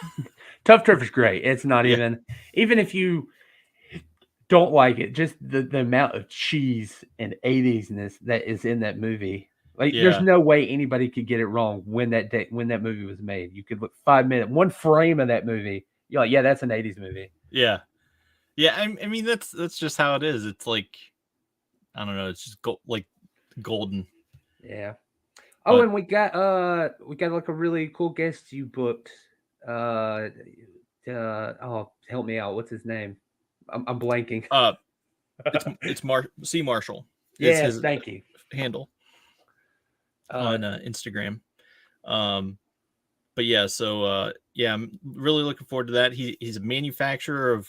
Speaker 1: Tough Turf is great. It's not even if you don't like it, just the amount of cheese and 80s-ness that is in that movie. Like, there's no way anybody could get it wrong when that movie was made. You could look 5 minutes, one frame of that movie. You're like, yeah, that's an 80s movie.
Speaker 2: Yeah. I mean, that's just how it is. It's like, I don't know. It's just like golden.
Speaker 1: Yeah. Oh, and we got like a really cool guest you booked. Oh, help me out. What's his name? I'm blanking.
Speaker 2: It's C Marshall.
Speaker 1: Yeah, thank you.
Speaker 2: Handle on Instagram. But yeah, so I'm really looking forward to that. He's a manufacturer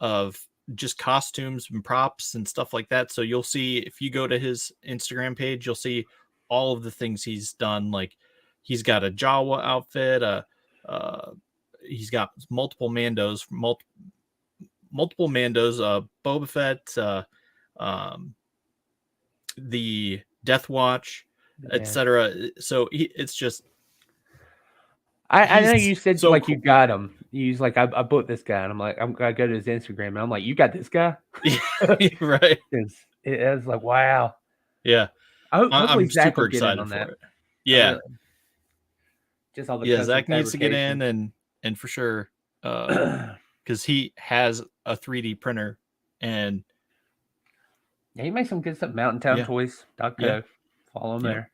Speaker 2: of just costumes and props and stuff like that. So you'll see, if you go to his Instagram page, you'll see all of the things he's done. Like, he's got a Jawa outfit, he's got multiple Mandos, Boba Fett, the Death Watch, etc. So it's just,
Speaker 1: I know you said
Speaker 2: so
Speaker 1: like
Speaker 2: cool.
Speaker 1: You got him. You was like, I booked this guy, and I'm like, I'm gonna go to his Instagram, and I'm like, you got this guy,
Speaker 2: right?
Speaker 1: It was like, wow.
Speaker 2: Yeah,
Speaker 1: hopefully
Speaker 2: I'm
Speaker 1: Zach
Speaker 2: super
Speaker 1: will get
Speaker 2: excited
Speaker 1: in on
Speaker 2: for
Speaker 1: that.
Speaker 2: it. Yeah,
Speaker 1: just all the
Speaker 2: Zach needs to get in, and for sure, because he has a 3D printer, and
Speaker 1: he makes some good stuff. MountainTownToys.co.
Speaker 2: Yeah.
Speaker 1: Follow him there.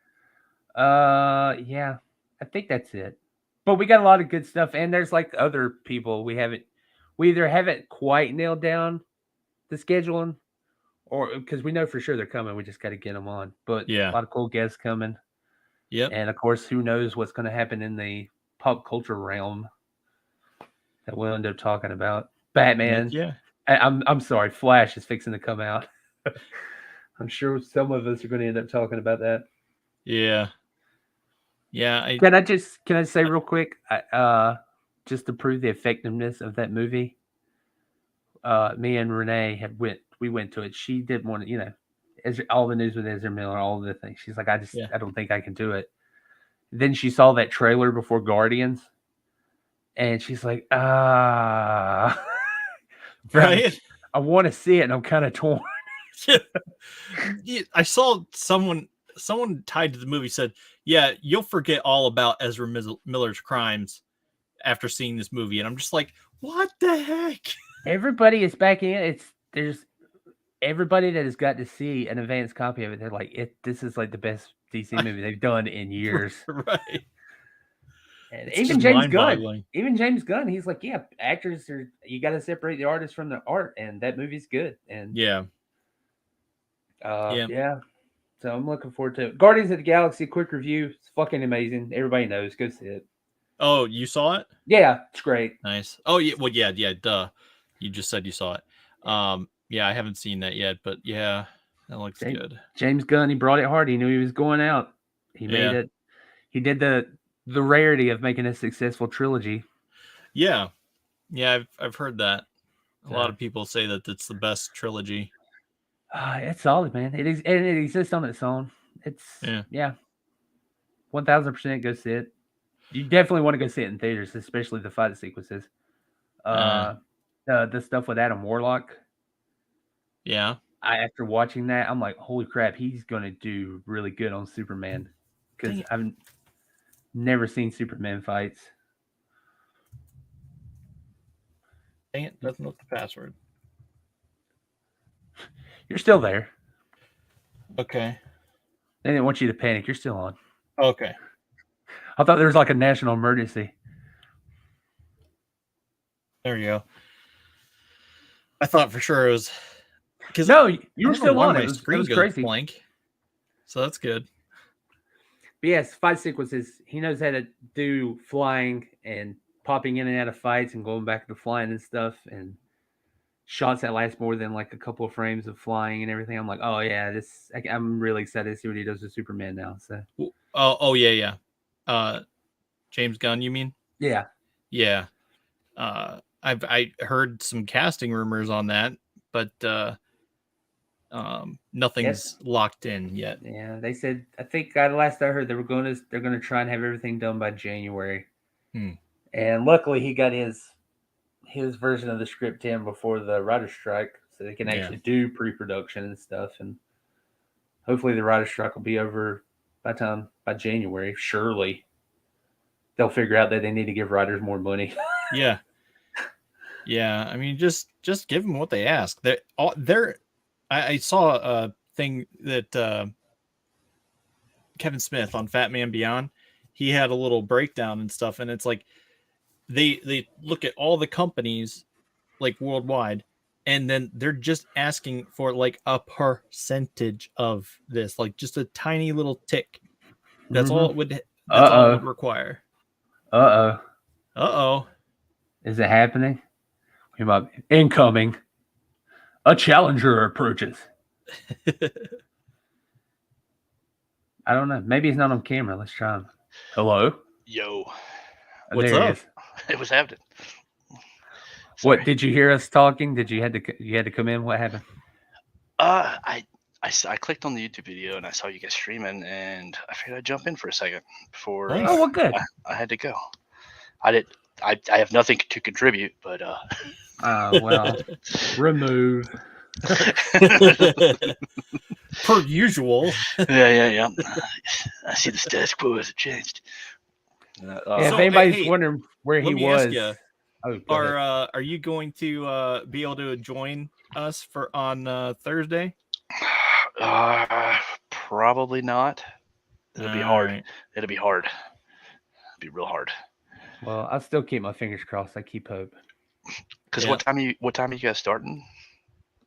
Speaker 1: Yeah, I think that's it. But we got a lot of good stuff, and there's like other people we either haven't quite nailed down the scheduling, or because we know for sure they're coming, we just got to get them on. But a lot of cool guests coming.
Speaker 2: Yep.
Speaker 1: And of course, who knows what's going to happen in the pop culture realm that we'll end up talking about. Batman.
Speaker 2: Yeah.
Speaker 1: I'm sorry, Flash is fixing to come out. I'm sure some of us are going to end up talking about that.
Speaker 2: Yeah. Yeah.
Speaker 1: Can I say real quick, just to prove the effectiveness of that movie? Me and Renee we went to it. She did one, all the news with Ezra Miller, all the things. She's like, I don't think I can do it. Then she saw that trailer before Guardians, and she's like,
Speaker 2: Right.
Speaker 1: I want to see it, and I'm kind of torn.
Speaker 2: Yeah, I saw someone tied to the movie said, "Yeah, you'll forget all about Ezra Miller's crimes after seeing this movie," and I'm just like, "What the heck?"
Speaker 1: Everybody is back in. There's everybody that has got to see an advanced copy of it. They're like, this is like the best DC movie they've done in years.
Speaker 2: Right.
Speaker 1: And
Speaker 2: It's
Speaker 1: even
Speaker 2: just
Speaker 1: James Gunn,
Speaker 2: mind-boggling.
Speaker 1: he's like, yeah, you got to separate the artist from the art, and that movie's good. And
Speaker 2: Yeah.
Speaker 1: yeah. So I'm looking forward to it. Guardians of the Galaxy, quick review. It's fucking amazing. Everybody knows. Go see it.
Speaker 2: Oh, you saw it?
Speaker 1: Yeah, it's great.
Speaker 2: Nice. Oh yeah. Well, yeah. Duh. You just said you saw it. Yeah, I haven't seen that yet, but yeah, that looks good.
Speaker 1: James Gunn, he brought it hard. He knew he was going out. He made it. He did the rarity of making a successful trilogy.
Speaker 2: Yeah. I've heard that. A lot of people say that it's the best trilogy.
Speaker 1: It's solid, man. It is, and it exists on its own. It's 1000% go see it. You definitely want to go see it in theaters, especially the fight sequences. The stuff with Adam Warlock.
Speaker 2: Yeah.
Speaker 1: After watching that, I'm like, holy crap, he's going to do really good on Superman. Because I've never seen Superman fights.
Speaker 2: Dang it, doesn't look the password.
Speaker 1: You're still there.
Speaker 2: Okay.
Speaker 1: They didn't want you to panic. You're still on.
Speaker 2: Okay.
Speaker 1: I thought there was like a national emergency.
Speaker 2: There you go. I thought for sure it was...
Speaker 1: No, you were still on. It was crazy.
Speaker 2: Blank. So that's good.
Speaker 1: But yes, fight sequences. He knows how to do flying and popping in and out of fights and going back to flying and stuff, and shots that last more than like a couple of frames of flying and everything. I'm like, oh yeah, I'm really excited to see what he does with Superman now. So.
Speaker 2: Oh yeah. James Gunn, you mean?
Speaker 1: Yeah.
Speaker 2: Yeah. I heard some casting rumors on that, but nothing's locked in yet.
Speaker 1: Yeah, they said, I think last I heard they're going to try and have everything done by January. And luckily he got his version of the script in before the writer's strike, so they can actually do pre-production and stuff. And hopefully the writer's strike will be over by January. Surely they'll figure out that they need to give writers more money.
Speaker 2: Yeah. I mean, just give them what they ask. I saw a thing that Kevin Smith on Fat Man Beyond, he had a little breakdown and stuff, and it's like they look at all the companies like worldwide, and then they're just asking for like a percentage of this, like just a tiny little tick. That's all it would. That's all it would require.
Speaker 1: Is it happening? Incoming. A challenger approaches. I don't know. Maybe he's not on camera. Let's try him. Hello?
Speaker 5: Yo.
Speaker 2: What's up?
Speaker 5: It was happening.
Speaker 1: Sorry. What, did you hear us talking? You had to come in? What happened?
Speaker 5: I clicked on the YouTube video and I saw you guys streaming, and I figured I'd jump in for a second before.
Speaker 1: Well, good.
Speaker 5: I had to go. I have nothing to contribute, but
Speaker 1: well, remove.
Speaker 2: Per usual.
Speaker 5: Yeah. I see the status quo hasn't changed.
Speaker 1: If anybody's wondering where he was,
Speaker 2: are you going to be able to join us on Thursday?
Speaker 5: Probably not. It'll be hard.
Speaker 2: Right.
Speaker 5: It'll be hard. It'll be real hard.
Speaker 1: Well, I'll still keep my fingers crossed. I keep hope.
Speaker 5: Because what time are you guys starting?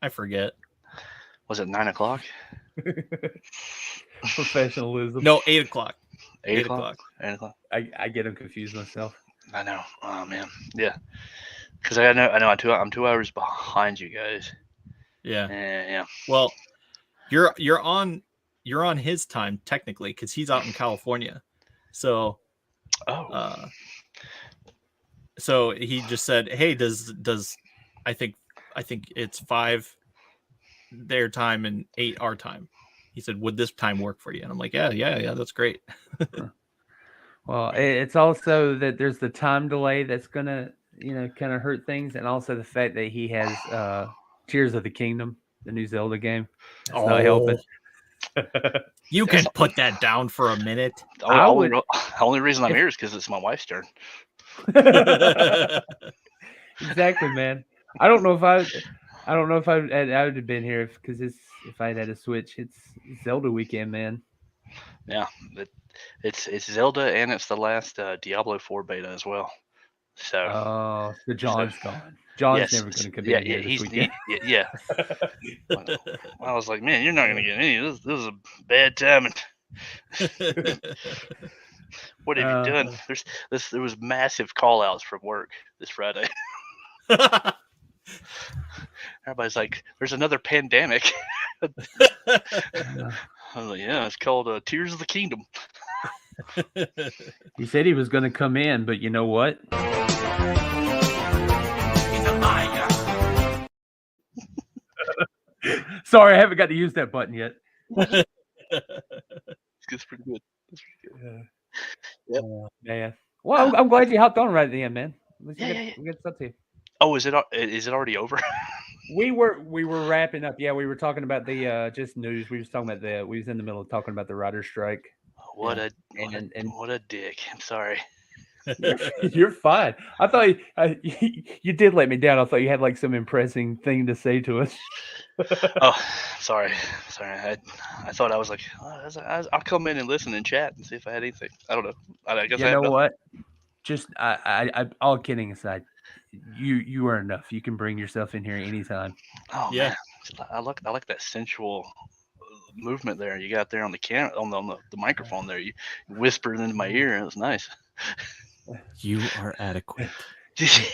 Speaker 2: I forget.
Speaker 5: Was it 9:00?
Speaker 1: Professionalism.
Speaker 2: No, 8:00.
Speaker 5: 8 o'clock. 8 o'clock.
Speaker 1: I get them confused myself.
Speaker 5: I know. Oh man. Yeah. Because I know I'm 2 hours behind you guys.
Speaker 2: Yeah.
Speaker 5: Yeah.
Speaker 2: Well, you're on his time technically because he's out in California. So
Speaker 5: Oh.
Speaker 2: So he just said, "Hey, does I think it's 5 their time and 8 our time." He said, "Would this time work for you?" And I'm like, "Yeah, that's great."
Speaker 1: Well, it's also that there's the time delay that's gonna, kind of hurt things, and also the fact that he has Tears of the Kingdom, the new Zelda game. That's not helping.
Speaker 2: You can put that down for a minute.
Speaker 5: The only reason I'm here is because it's my wife's turn.
Speaker 1: Exactly, man. I don't know if I would have been here because if I had a Switch. It's Zelda weekend, man.
Speaker 5: Yeah, it's Zelda and it's the last Diablo 4 beta as well. So
Speaker 1: so John's gone. John's
Speaker 5: yes,
Speaker 1: never going to come in here this weekend.
Speaker 5: Yeah. I was like, man, you're not going to get any. This is a bad timing. What have you done? There was massive call outs from work this Friday. Everybody's like, there's another pandemic. I was like, yeah, it's called Tears of the Kingdom.
Speaker 1: He said he was going to come in, but you know what? Sorry, I haven't got to use that button yet.
Speaker 5: It's pretty good. Yep.
Speaker 1: Man. Well, I'm glad you hopped on right at the end, man. We got stuff to you.
Speaker 5: Oh, is it already over?
Speaker 1: We were wrapping up. Yeah, we were talking about the just news. We was talking about we was in the middle of talking about the writer's strike.
Speaker 5: What a dick. I'm sorry.
Speaker 1: You're fine. I thought you did let me down. I thought you had like some impressing thing to say to us.
Speaker 5: Oh, sorry. I thought I was like, I'll come in and listen and chat and see if I had anything. I don't know. I guess
Speaker 1: you know what? Just I all kidding aside, you are enough. You can bring yourself in here anytime.
Speaker 5: Oh yeah, man. I like that sensual movement there you got there on the camera on the microphone there. You whispered into my ear. It was nice.
Speaker 2: You are adequate.
Speaker 5: If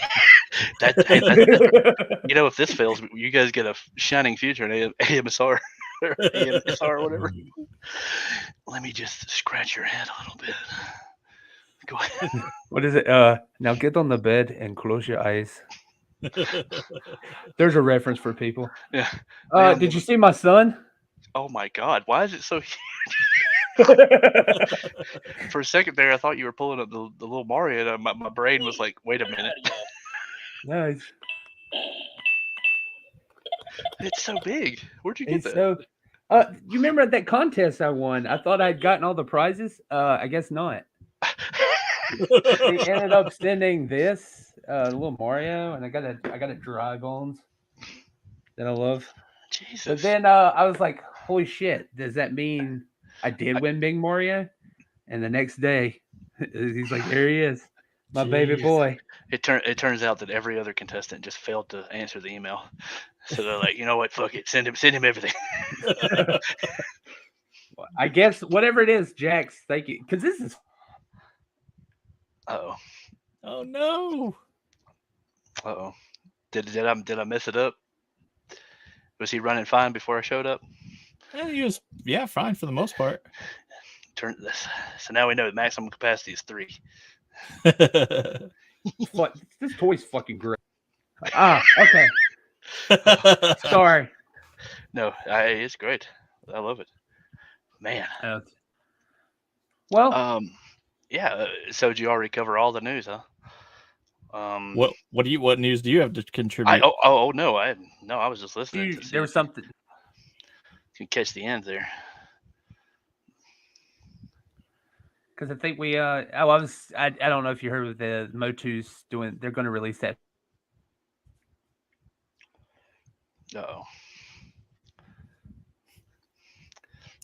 Speaker 5: this fails, you guys get a shining future in AMSR or AMSR or whatever. Let me just scratch your head a little bit. Go ahead.
Speaker 1: What is it? Now get on the bed and close your eyes. There's a reference for people.
Speaker 5: Yeah.
Speaker 1: Did you see my son?
Speaker 5: Oh my God! Why is it so huge? For a second there, I thought you were pulling up the little Mario. And my brain was like, "Wait a minute."
Speaker 1: Nice.
Speaker 5: It's so big. Where'd you get that?
Speaker 1: So, you remember at that contest I won? I thought I'd gotten all the prizes. I guess not. They ended up sending this little Mario, and I got a Dry Bones that I love.
Speaker 5: Jesus.
Speaker 1: But then I was like, "Holy shit! Does that mean I did win Big Mario?" And the next day, he's like, "There he is, my baby boy."
Speaker 5: It turns out that every other contestant just failed to answer the email, so they're like, "You know what? Fuck it, send him everything."
Speaker 1: I guess whatever it is, Jax. Thank you, because this is.
Speaker 5: Uh-oh.
Speaker 2: Oh no.
Speaker 5: Uh-oh. Did I mess it up? Was he running fine before I showed up?
Speaker 2: He was fine for the most part.
Speaker 5: Turn this. So now we know the maximum capacity is 3.
Speaker 1: This toy's fucking great. Okay. Sorry.
Speaker 5: No, it's great. I love it, man.
Speaker 1: Well,
Speaker 5: yeah. So did you already cover all the news, huh?
Speaker 2: What news do you have to contribute?
Speaker 5: No, I was just listening.
Speaker 1: There was something.
Speaker 5: You can catch the end there.
Speaker 1: Because I think we I don't know if you heard what the Motu's doing. They're going to release that.
Speaker 5: Uh-oh.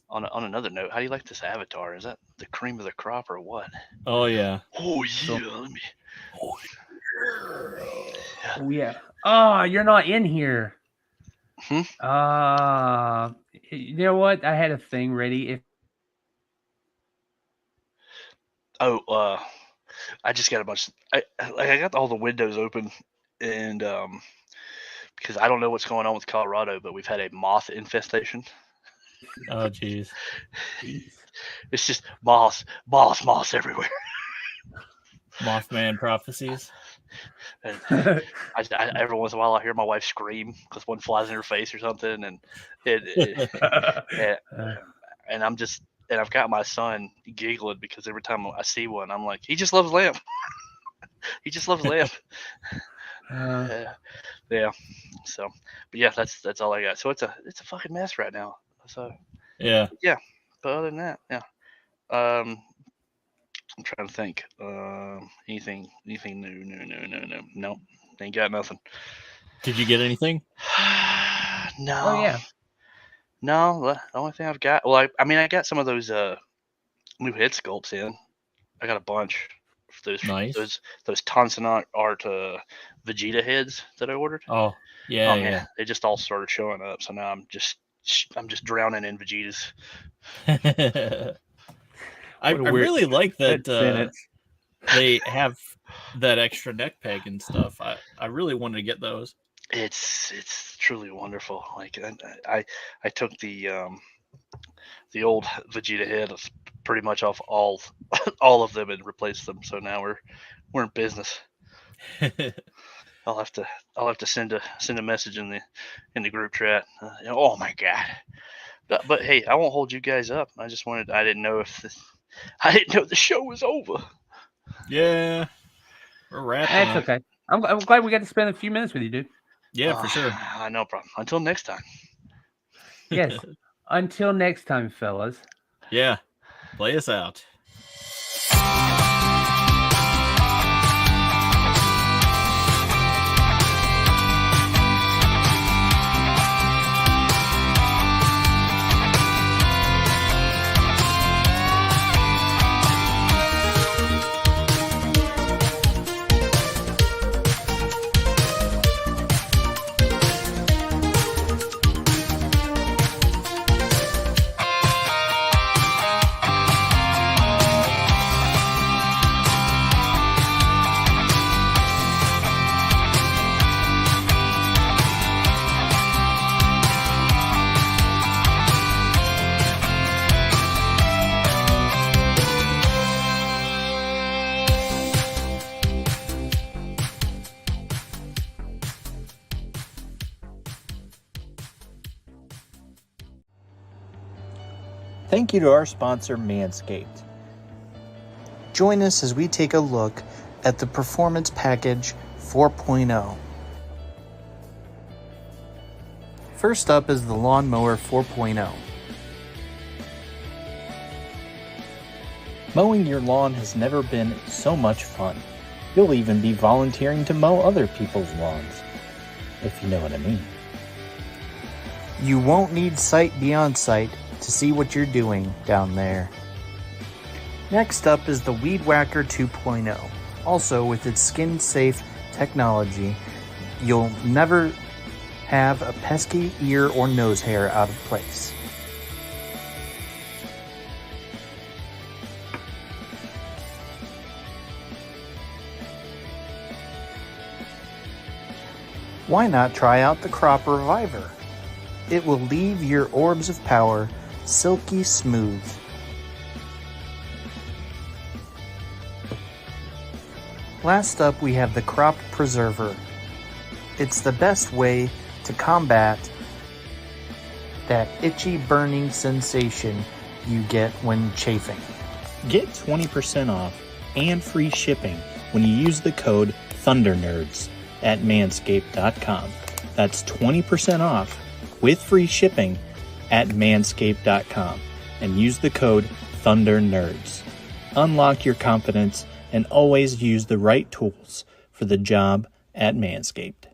Speaker 5: On another note, how do you like this avatar? Is that the cream of the crop or what?
Speaker 2: Oh yeah.
Speaker 5: Oh yeah.
Speaker 1: Oh yeah. Oh, you're not in here. You know what? I had a thing ready.
Speaker 5: I just got a bunch. I got all the windows open, and because I don't know what's going on with Colorado, but we've had a moth infestation.
Speaker 2: Oh, jeez.
Speaker 5: It's just moths everywhere.
Speaker 2: Mothman prophecies.
Speaker 5: And every once in a while, I hear my wife scream because one flies in her face or something, and and I've got my son giggling because every time I see one, I'm like, he just loves lamb. He just loves lamb. Yeah. So, but yeah, that's all I got. So it's a fucking mess right now. So
Speaker 2: Yeah.
Speaker 5: But other than that, yeah. I'm trying to think. Anything new? Nope. Ain't got nothing.
Speaker 2: Did you get anything?
Speaker 5: No.
Speaker 1: Oh yeah.
Speaker 5: No, the only thing I've got. Well, I got some of those new head sculpts in. I got a bunch of those.
Speaker 2: Nice.
Speaker 5: Those Tansanat art Vegeta heads that I ordered.
Speaker 2: Oh yeah, yeah.
Speaker 5: They just all started showing up. So now I'm just drowning in Vegetas.
Speaker 2: I really like that
Speaker 1: sentence.
Speaker 2: they have that extra neck peg and stuff. I really wanted to get those.
Speaker 5: It's truly wonderful. Like I took the old Vegeta head pretty much off all of them and replaced them. So now we're in business. I'll have to send a message in the group chat. Oh my god! But hey, I won't hold you guys up. I didn't know the show was over.
Speaker 2: Yeah, we're wrapping
Speaker 1: That's
Speaker 2: up.
Speaker 1: okay. I'm glad we got to spend a few minutes with you, dude.
Speaker 2: Yeah, for sure.
Speaker 5: No problem. Until next time.
Speaker 1: Yes. Until next time, fellas.
Speaker 2: Yeah, play us out.
Speaker 6: Thank you to our sponsor, Manscaped. Join us as we take a look at the Performance Package 4.0. First up is the Lawnmower 4.0. Mowing your lawn has never been so much fun. You'll even be volunteering to mow other people's lawns, if you know what I mean. You won't need sight beyond sight to see what you're doing down there. Next up is the Weed Whacker 2.0. Also, with its skin-safe technology, you'll never have a pesky ear or nose hair out of place. Why not try out the Crop Reviver? It will leave your orbs of power silky smooth. Last up, we have the Crop Preserver. It's the best way to combat that itchy burning sensation you get when chafing. Get 20% off and free shipping when you use the code ThunderNerds at manscaped.com. That's 20% off with free shipping at manscaped.com and use the code ThunderNerds. Unlock your confidence and always use the right tools for the job at Manscaped.